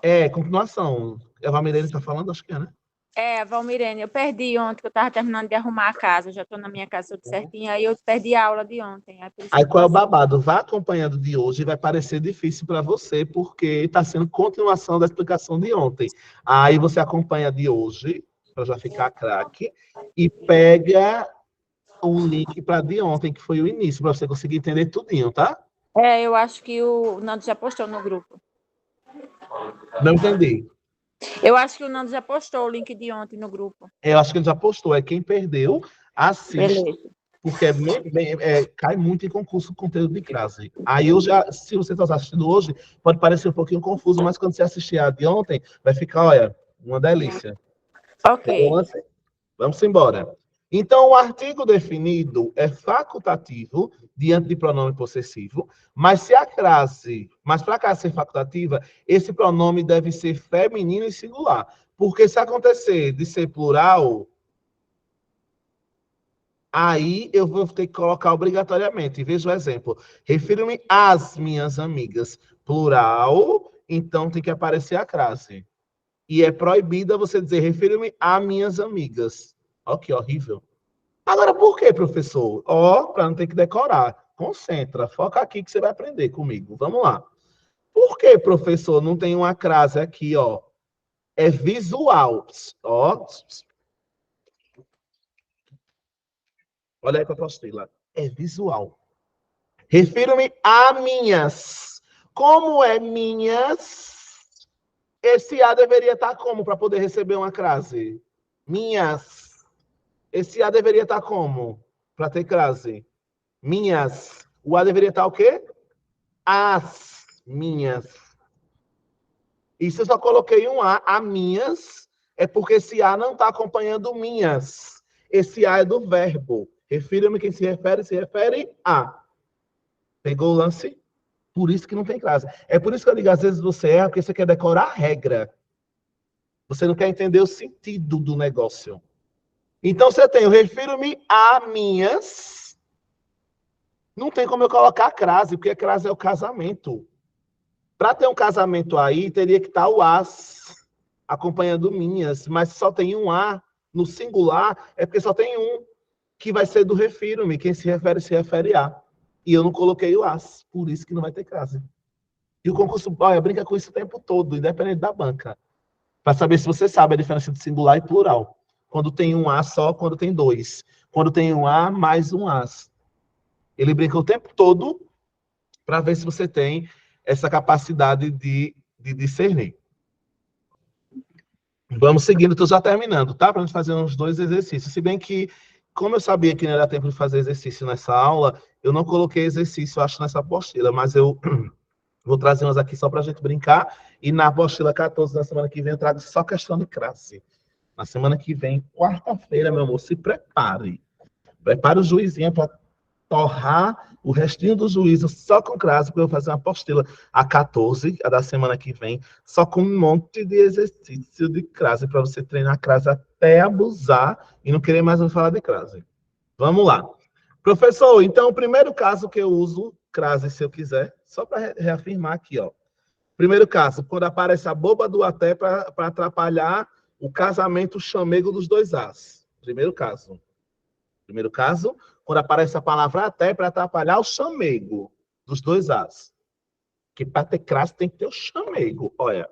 É, continuação. A Valmirene está falando? Acho que é, né? É, Valmirene, eu perdi ontem, que eu estava terminando de arrumar a casa, eu já estou na minha casa tudo certinho, aí eu perdi a aula de ontem. Por isso Aí que eu qual é o passei. babado? Vá acompanhando de hoje e vai parecer difícil para você, porque está sendo continuação da explicação de ontem. Aí você acompanha de hoje, para já ficar craque, e pega o link para de ontem, que foi o início, para você conseguir entender tudinho, tá? É, eu acho que o Nando já postou no grupo. Não entendi. Eu acho que o Nando já postou o link de ontem no grupo. Eu acho que ele já postou. É quem perdeu, assiste. Beleza. Porque cai muito em concurso o conteúdo de crase. Aí eu já, se você está assistindo hoje, pode parecer um pouquinho confuso, mas quando você assistir a de ontem, vai ficar, olha, uma delícia. Ok. Vamos embora. Então, o artigo definido é facultativo diante de pronome possessivo, mas para a crase ser facultativa, esse pronome deve ser feminino e singular. Porque se acontecer de ser plural, aí eu vou ter que colocar obrigatoriamente. Veja o exemplo. Refiro-me às minhas amigas. Plural, então tem que aparecer a crase. E é proibida você dizer refiro-me a minhas amigas. Ó, que horrível. Agora, por quê, professor? Ó, para não ter que decorar. Concentra, foca aqui que você vai aprender comigo. Vamos lá. Por que, professor, não tem uma crase aqui, ó? É visual. Ó, olha aí para a apostila. É visual. Refiro-me a minhas. Como é minhas? Esse A deveria estar como para poder receber uma crase? Minhas. Esse A deveria estar como para ter crase? Minhas. O A deveria estar o quê? As minhas. Isso eu só coloquei um A minhas, é porque esse A não está acompanhando minhas. Esse A é do verbo. Refiro-me quem se refere a. Pegou o lance? Por isso que não tem crase. É por isso que eu digo, às vezes você erra porque você quer decorar a regra. Você não quer entender o sentido do negócio. Então, você tem, eu refiro-me a minhas. Não tem como eu colocar crase, porque a crase é o casamento. Para ter um casamento aí, teria que estar o as acompanhando minhas, mas só tem um a no singular, é porque só tem um, que vai ser do refiro-me. Quem se refere a. E eu não coloquei o as, por isso que não vai ter crase. E o concurso, olha, brinca com isso o tempo todo, independente da banca. Para saber se você sabe a diferença de singular e plural. Quando tem um A só, quando tem dois. Quando tem um A mais um As. Ele brinca o tempo todo para ver se você tem essa capacidade de discernir. Vamos seguindo, estou já terminando, tá? Para a gente fazer uns 2 exercícios. Se bem que, como eu sabia que não era tempo de fazer exercício nessa aula, eu não coloquei exercício, acho, nessa apostila, mas eu vou trazer umas aqui só para a gente brincar. E na apostila 14, na semana que vem, eu trago só questão de crase. Na semana que vem, quarta-feira, meu amor, se prepare. Prepare o juizinho para torrar o restinho do juízo só com crase, porque eu vou fazer uma apostila a 14, a da semana que vem, só com um monte de exercício de crase, para você treinar crase até abusar e não querer mais ouvir falar de crase. Vamos lá. Professor, então, o primeiro caso que eu uso crase, se eu quiser, só para reafirmar aqui, ó. Primeiro caso, quando aparece a boba do até para atrapalhar o casamento chamego dos dois as. Primeiro caso. Primeiro caso, quando aparece a palavra até para atrapalhar o chamego dos dois as. Que para ter crase tem que ter o chamego. Olha,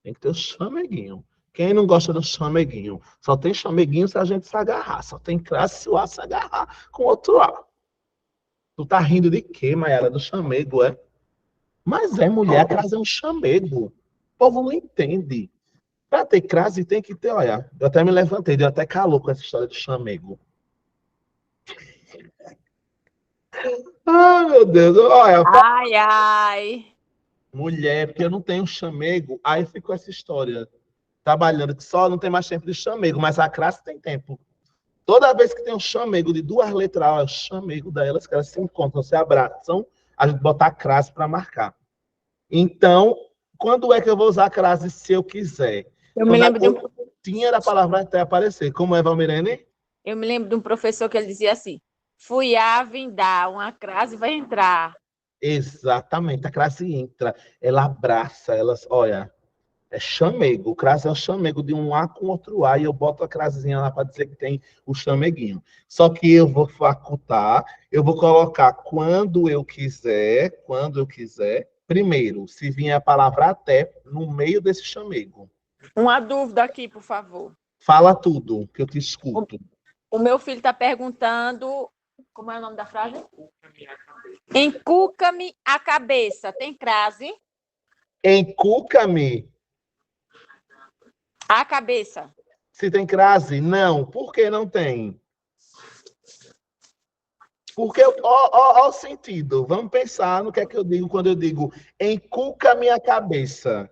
tem que ter o chameguinho. Quem não gosta do chameguinho? Só tem chameguinho se a gente se agarrar. Só tem crase se o A se agarrar com outro A. Tu tá rindo de quê, Mayara? Do chamego, é? Mas é, mulher, a crase é um chamego. O povo não entende. Para ter crase tem que ter, olha, eu até me levantei, deu até calor com essa história de chamego. Ai, meu Deus, olha, Ai, ai. mulher, porque eu não tenho chamego, aí ficou essa história. Trabalhando que só não tem mais tempo de chamego, mas a crase tem tempo. Toda vez que tem um chamego de duas letras, é o chamego delas, que elas se encontram, se abraçam, a gente bota a crase para marcar. Então, quando é que eu vou usar a crase se eu quiser? Eu me Quando a lembro de um, pontinha da palavra até aparecer. Como é, Valmirene? eu me lembro de um professor que ele dizia assim: fui a vindar, uma crase vai entrar. Exatamente, a crase entra, ela abraça, elas, olha, é chamego. O crase é o chamego de um A com outro A, e eu boto a crasezinha lá para dizer que tem o chameguinho. Só que eu vou facultar, eu vou colocar quando eu quiser. Primeiro, se vier a palavra até no meio desse chamego. Uma dúvida aqui, por favor. Fala tudo, que eu te O, escuto. o meu filho está perguntando, como é o nome da frase? Encuca-me a cabeça. Tem crase? Encuca-me. A cabeça. Se tem crase? Não. Por que não tem? Porque, ó o sentido. Vamos pensar no que é que eu digo quando eu digo encuca minha cabeça.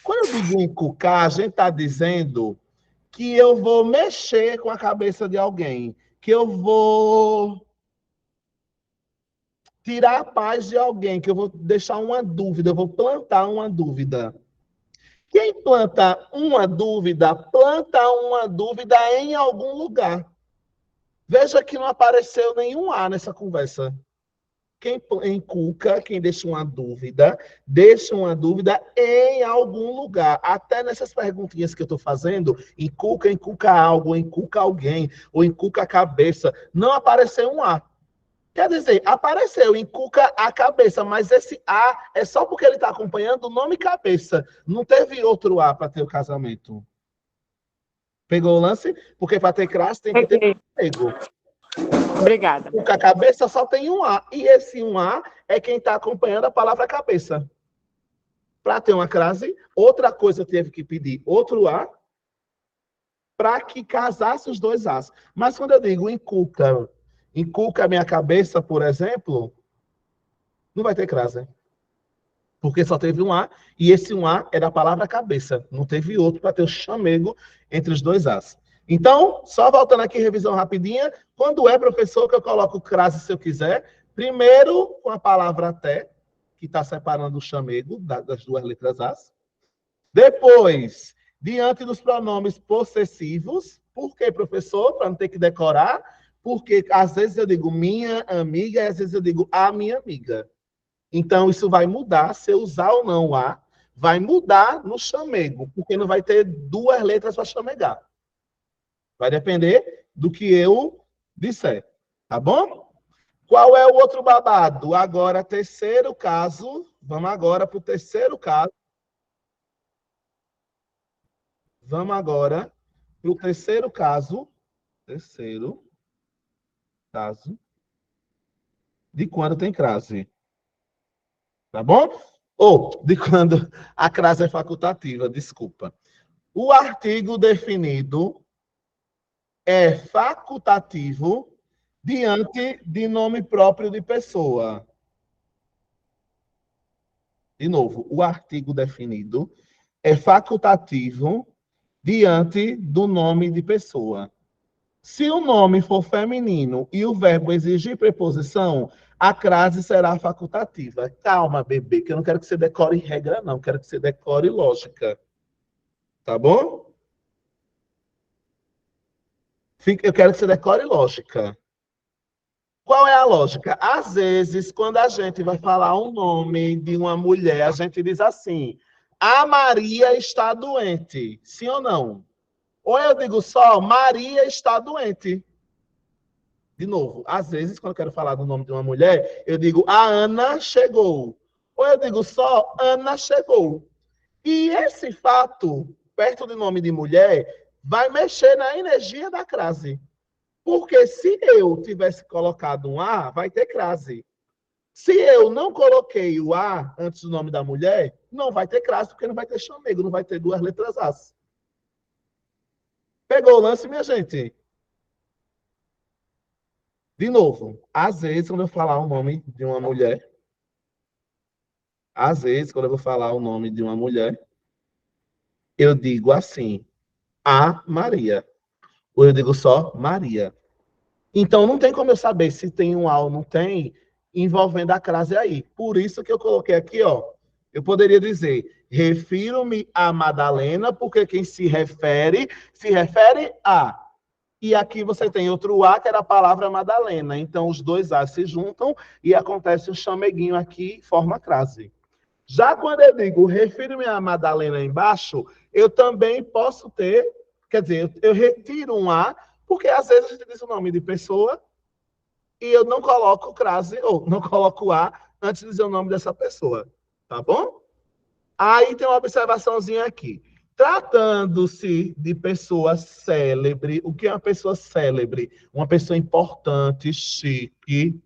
Quando eu digo encucar, a gente está dizendo que eu vou mexer com a cabeça de alguém, que eu vou tirar a paz de alguém, que eu vou deixar uma dúvida, eu vou plantar uma dúvida. Quem planta uma dúvida em algum lugar. Veja que não apareceu nenhum A nessa conversa. Quem encuca, quem deixa uma dúvida em algum lugar. Até nessas perguntinhas que eu estou fazendo, encuca algo, encuca alguém, ou encuca a cabeça, não apareceu um A. Quer dizer, apareceu, encuca a cabeça, mas esse A é só porque ele está acompanhando o nome cabeça. Não teve outro A para ter o casamento. Pegou o lance? Porque para ter crase tem que ter pego. Obrigada. Com a cabeça só tem um A. E esse um A é quem está acompanhando a palavra cabeça. Para ter uma crase, outra coisa teve que pedir outro A para que casasse os dois As. Mas quando eu digo encuca a minha cabeça, por exemplo, não vai ter crase. Porque só teve um A, e esse um A é da palavra cabeça. Não teve outro para ter o chamego entre os dois As. Então, só voltando aqui, revisão rapidinha. Quando é, professor, que eu coloco crase se eu quiser? Primeiro, com a palavra até, que está separando o chamego das duas letras As. Depois, diante dos pronomes possessivos. Por quê, professor? Para não ter que decorar. Porque às vezes eu digo minha amiga, e às vezes eu digo a minha amiga. Então, isso vai mudar, se eu usar ou não o A, vai mudar no chamego, porque não vai ter duas letras para chamegar. Vai depender do que eu disser, tá bom? Qual é o outro babado? Agora, terceiro caso, vamos agora para o terceiro caso. Vamos agora para o terceiro caso de quando tem crase. Tá bom? Ou de quando a crase é facultativa, desculpa. O artigo definido é facultativo diante de nome próprio de pessoa. De novo, o artigo definido é facultativo diante do nome de pessoa. Se o nome for feminino e o verbo exigir preposição, a crase será facultativa. Calma, bebê, que eu não quero que você decore regra, não. Quero que você decore lógica. Tá bom? Eu quero que você decore lógica. Qual é a lógica? Às vezes, quando a gente vai falar o nome de uma mulher, a gente diz assim: a Maria está doente. Sim ou não? Ou eu digo só, Maria está doente. De novo, às vezes, quando eu quero falar do nome de uma mulher, eu digo a Ana chegou. Ou eu digo só, Ana chegou. E esse fato, perto do nome de mulher, vai mexer na energia da crase. Porque se eu tivesse colocado um A, vai ter crase. Se eu não coloquei o A antes do nome da mulher, não vai ter crase, porque não vai ter chamego, não vai ter duas letras As. Pegou o lance, minha gente? De novo, às vezes, quando eu falar o nome de uma mulher, eu digo assim, a Maria. Ou eu digo só Maria. Então, não tem como eu saber se tem um A ou não tem, envolvendo a crase aí. Por isso que eu coloquei aqui, ó. Eu poderia dizer, refiro-me a Madalena, porque quem se refere a. E aqui você tem outro A, que era a palavra Madalena. Então, os dois A se juntam e acontece o chameguinho aqui, forma crase. Já quando eu digo, refiro-me a Madalena embaixo, eu também posso ter, quer dizer, eu retiro um A, porque às vezes a gente diz o nome de pessoa e eu não coloco crase, ou não coloco A antes de dizer o nome dessa pessoa. Tá bom? Aí tem uma observaçãozinha aqui. Tratando-se de pessoa célebre, o que é uma pessoa célebre? Uma pessoa importante, chique,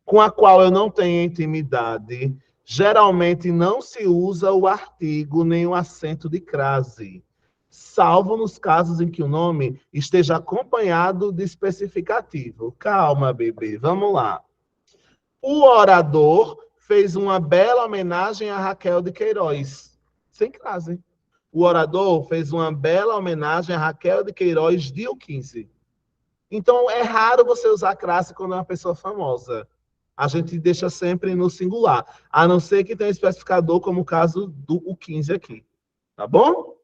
com a qual eu não tenho intimidade, geralmente não se usa o artigo nem o acento de crase, salvo nos casos em que o nome esteja acompanhado de especificativo. Calma, bebê, vamos lá. O orador fez uma bela homenagem a Raquel de Queiroz, sem crase. O orador fez uma bela homenagem a Raquel de Queiroz, dia 15. Então, é raro você usar crase quando é uma pessoa famosa. A gente deixa sempre no singular, a não ser que tenha um especificador, como o caso do 15 aqui. Tá bom?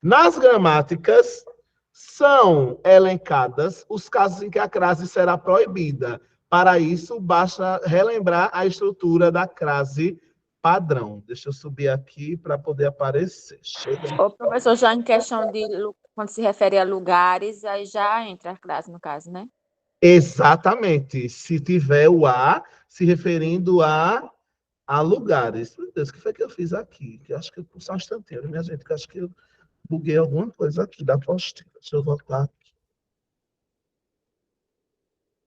Nas gramáticas, são elencadas os casos em que a crase será proibida. Para isso, basta relembrar a estrutura da crase padrão. Deixa eu subir aqui para poder aparecer. Chega. Ô, professor, já em questão de quando se refere a lugares, aí já entra a crase, no caso, né? Exatamente. Se tiver o A se referindo a lugares. Meu Deus, o que foi que eu fiz aqui? Que eu acho que eu só um instantinho, minha gente, que eu acho que eu buguei alguma coisa aqui da apostila. Deixa eu voltar aqui.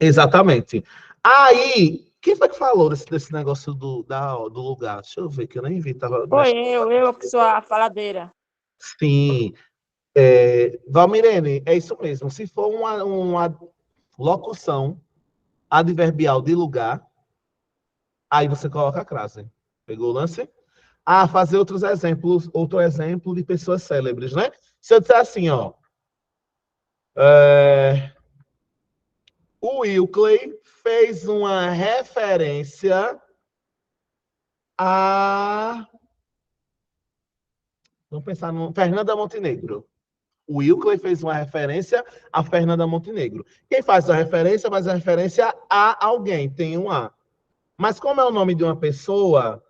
Exatamente. Aí, quem foi que falou desse negócio do lugar? Deixa eu ver, que eu nem vi. Tava Foi eu que sou a faladeira. Sim. Valmirene, é isso mesmo. Se for uma locução adverbial de lugar, aí você coloca a crase. Pegou o lance? Fazer outros exemplos, outro exemplo de pessoas célebres, né? Se eu disser assim, ó. O Wilkley fez uma referência a. Vamos pensar no Fernanda Montenegro. O Wilkley fez uma referência a Fernanda Montenegro. Quem faz a referência faz a referência a alguém, tem um A. Mas como é o nome de uma pessoa,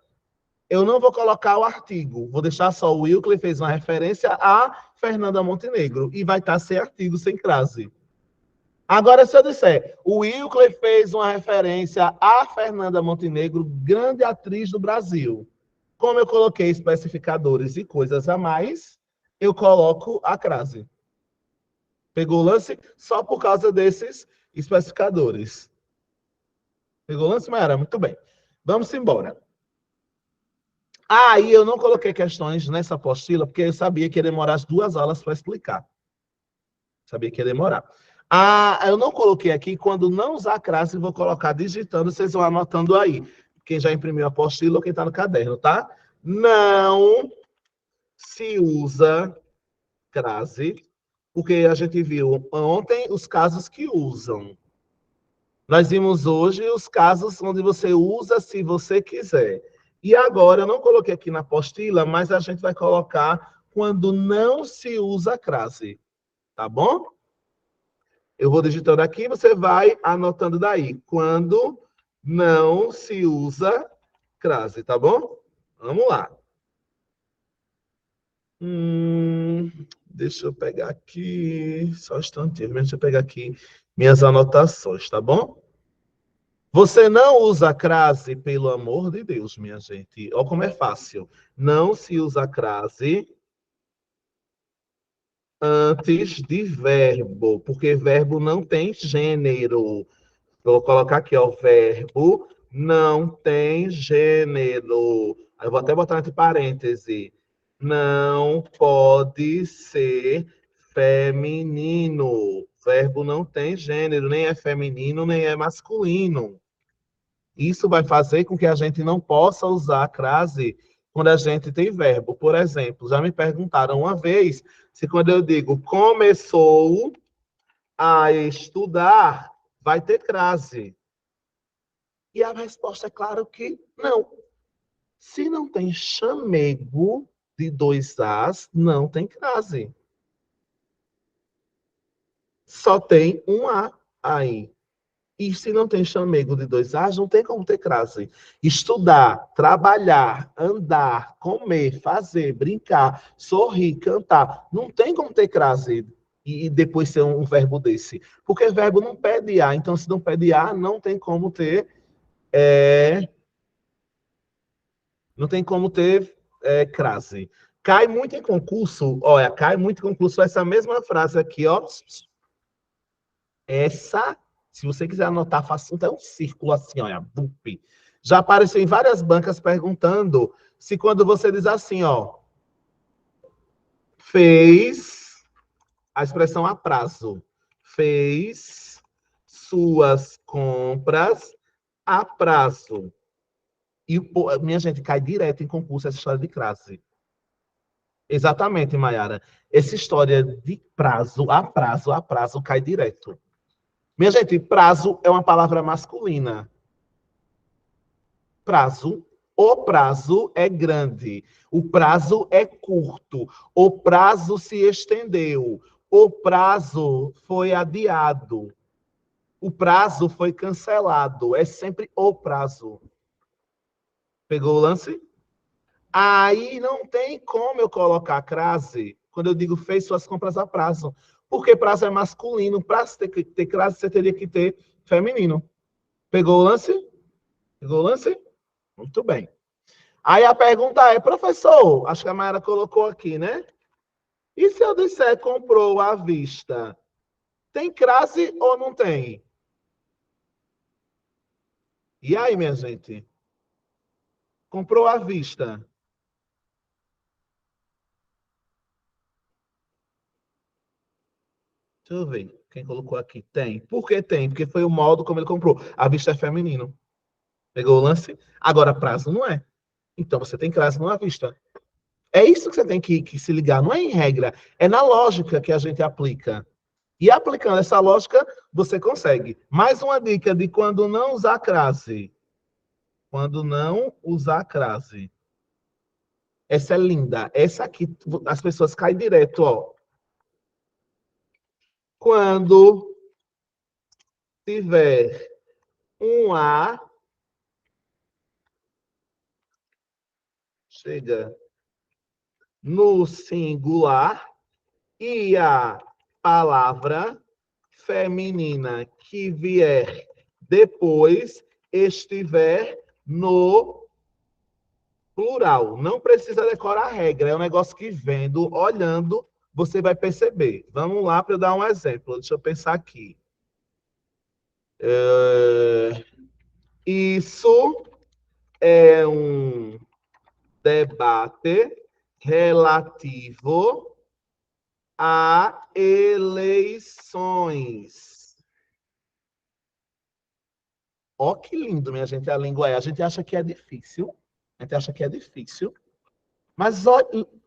eu não vou colocar o artigo. Vou deixar só o Wilkley fez uma referência a Fernanda Montenegro. E vai estar sem artigo, sem crase. Agora, se eu disser, o Wilkley fez uma referência a Fernanda Montenegro, grande atriz do Brasil. Como eu coloquei especificadores e coisas a mais, eu coloco a crase. Pegou o lance? Só por causa desses especificadores. Pegou o lance, Mayara? Muito bem. Vamos embora. Aí eu não coloquei questões nessa apostila, porque eu sabia que ia demorar as 2 aulas para explicar. Sabia que ia demorar. Eu não coloquei aqui, quando não usar crase, vou colocar digitando, vocês vão anotando aí. Quem já imprimiu a apostila ou quem está no caderno, tá? Não se usa crase, porque a gente viu ontem os casos que usam. Nós vimos hoje os casos onde você usa se você quiser. E agora, eu não coloquei aqui na apostila, mas a gente vai colocar quando não se usa crase. Tá bom? Eu vou digitando aqui, você vai anotando daí. Quando não se usa crase, tá bom? Vamos lá. Deixa eu pegar aqui, só um instantinho, deixa eu pegar aqui minhas anotações, tá bom? Você não usa crase, pelo amor de Deus, minha gente. Olha como é fácil. Não se usa crase antes de verbo, porque verbo não tem gênero. Vou colocar aqui, ó, verbo não tem gênero. Aí eu vou até botar entre parênteses. Não pode ser feminino. Verbo não tem gênero, nem é feminino, nem é masculino. Isso vai fazer com que a gente não possa usar a crase quando a gente tem verbo. Por exemplo, já me perguntaram uma vez se quando eu digo começou a estudar, vai ter crase. E a resposta é claro que não. Se não tem chamego de 2 As, não tem crase. Só tem um A aí. E se não tem chamego de 2 As, não tem como ter crase. Estudar, trabalhar, andar, comer, fazer, brincar, sorrir, cantar, não tem como ter crase e depois ser um verbo desse. Porque verbo não pede A. Então, se não pede A, não tem como ter... Não tem como ter crase. Cai muito em concurso, olha, cai muito em concurso essa mesma frase aqui, ó. Essa, se você quiser anotar, faça é um círculo assim, olha, bup. Já apareceu em várias bancas perguntando se quando você diz assim, ó, fez, a expressão a prazo, fez suas compras a prazo. E, minha gente, cai direto em concurso essa história de crase. Exatamente, Mayara. Essa história de prazo, a prazo, cai direto. Minha gente, prazo é uma palavra masculina. Prazo. O prazo é grande. O prazo é curto. O prazo se estendeu. O prazo foi adiado. O prazo foi cancelado. É sempre o prazo. Pegou o lance? Aí não tem como eu colocar crase quando eu digo fez suas compras a prazo. Porque prazo é masculino. Para ter crase, você teria que ter feminino. Pegou o lance? Pegou o lance? Muito bem. Aí a pergunta é, professor, acho que a Mayara colocou aqui, né? E se eu disser comprou à vista? Tem crase ou não tem? E aí, minha gente? Comprou à vista? Deixa eu ver. Quem colocou aqui? Tem. Por que tem? Porque foi o modo como ele comprou. À vista é feminino. Pegou o lance? Agora, prazo não é. Então, você tem crase não à vista. É isso que você tem que se ligar. Não é em regra. É na lógica que a gente aplica. E aplicando essa lógica, você consegue. Mais uma dica de quando não usar crase. Quando não usar crase. Essa é linda. Essa aqui, as pessoas caem direto, ó. Quando tiver um A, chega no singular, e a palavra feminina que vier depois estiver no plural. Não precisa decorar a regra, é um negócio que vendo, olhando, você vai perceber. Vamos lá para eu dar um exemplo. Deixa eu pensar aqui. Isso é um debate relativo a eleições. Ó, que lindo, minha gente, a língua é. A gente acha que é difícil. A gente acha que é difícil. Mas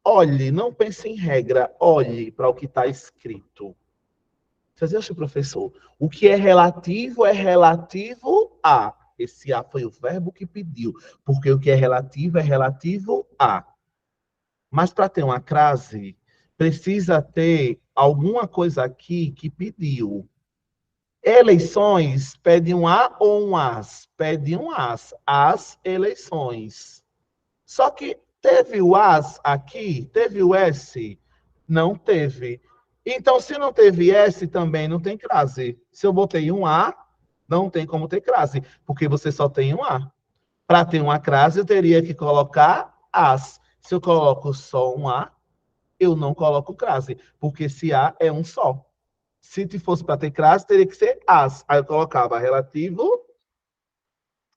olhe, não pense em regra. Olhe para o que está escrito. Vocês acham, professor? O que é relativo a. Esse a foi o verbo que pediu. Porque o que é relativo a. Mas para ter uma crase, precisa ter alguma coisa aqui que pediu. Eleições pede um A ou um AS? Pede um AS. As eleições. Só que teve o AS aqui? Teve o S? Não teve. Então, se não teve S, também não tem crase. Se eu botei um A, não tem como ter crase, porque você só tem um A. Para ter uma crase, eu teria que colocar AS. Se eu coloco só um A, eu não coloco crase, porque se A é um só. Se fosse para ter crase, teria que ser as. Aí eu colocava relativo.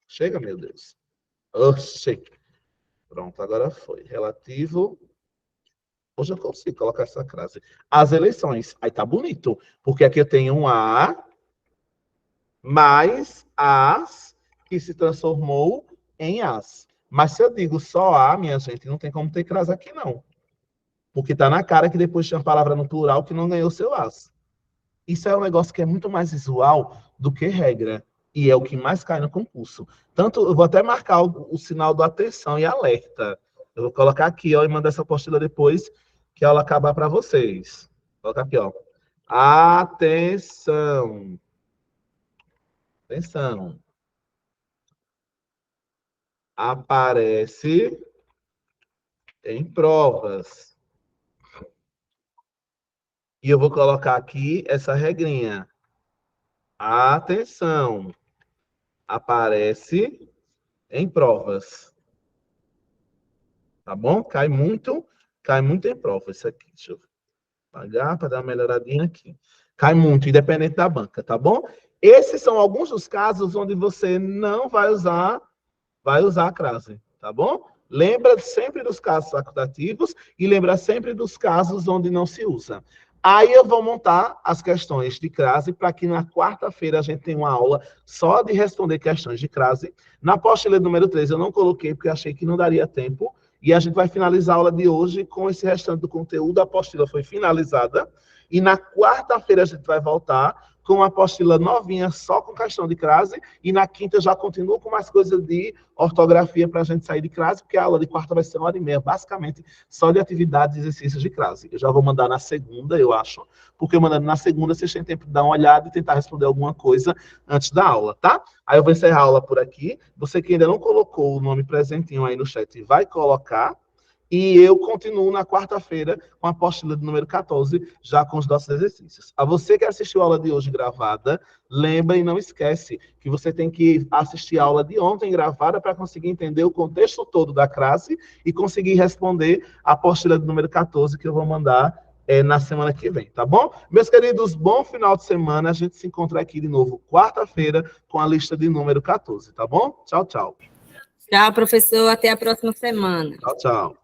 Chega, meu Deus. Oxê. Pronto, agora foi. Relativo. Hoje eu consigo colocar essa crase. As eleições. Aí tá bonito. Porque aqui eu tenho um A mais as que se transformou em as. Mas se eu digo só A, minha gente, não tem como ter crase aqui, não. Porque tá na cara que depois tinha a palavra no plural que não ganhou seu as. Isso é um negócio que é muito mais visual do que regra. E é o que mais cai no concurso. Tanto, eu vou até marcar o sinal do atenção e alerta. Eu vou colocar aqui, ó, e mandar essa apostila depois que ela acabar para vocês. Vou colocar aqui, ó. Atenção. Atenção. Aparece em provas. E eu vou colocar aqui essa regrinha. Atenção. Aparece em provas. Tá bom? Cai muito em prova isso aqui. Deixa eu apagar para dar uma melhoradinha aqui. Cai muito, independente da banca, tá bom? Esses são alguns dos casos onde você não vai usar a crase, tá bom? Lembra sempre dos casos facultativos e lembra sempre dos casos onde não se usa. Aí eu vou montar as questões de crase para que na quarta-feira a gente tenha uma aula só de responder questões de crase. Na apostila número 3 eu não coloquei porque achei que não daria tempo. E a gente vai finalizar a aula de hoje com esse restante do conteúdo. A apostila foi finalizada. E na quarta-feira a gente vai voltar com a apostila novinha, só com questão de crase. E na quinta eu já continuo com mais coisas de ortografia para a gente sair de crase, porque a aula de quarta vai ser 1h30, basicamente só de atividades e exercícios de crase. Eu já vou mandar na segunda, eu acho, porque eu mandando na segunda vocês têm tempo de dar uma olhada e tentar responder alguma coisa antes da aula, tá? Aí eu vou encerrar a aula por aqui. Você que ainda não colocou o nome presentinho aí no chat, vai colocar. E eu continuo na quarta-feira com a apostila de número 14, já com os nossos exercícios. A você que assistiu a aula de hoje gravada, lembra e não esquece que você tem que assistir a aula de ontem gravada para conseguir entender o contexto todo da classe e conseguir responder a apostila de número 14 que eu vou mandar na semana que vem, tá bom? Meus queridos, bom final de semana. A gente se encontra aqui de novo quarta-feira com a lista de número 14, tá bom? Tchau, tchau. Tchau, professor. Até a próxima semana. Tchau, tchau.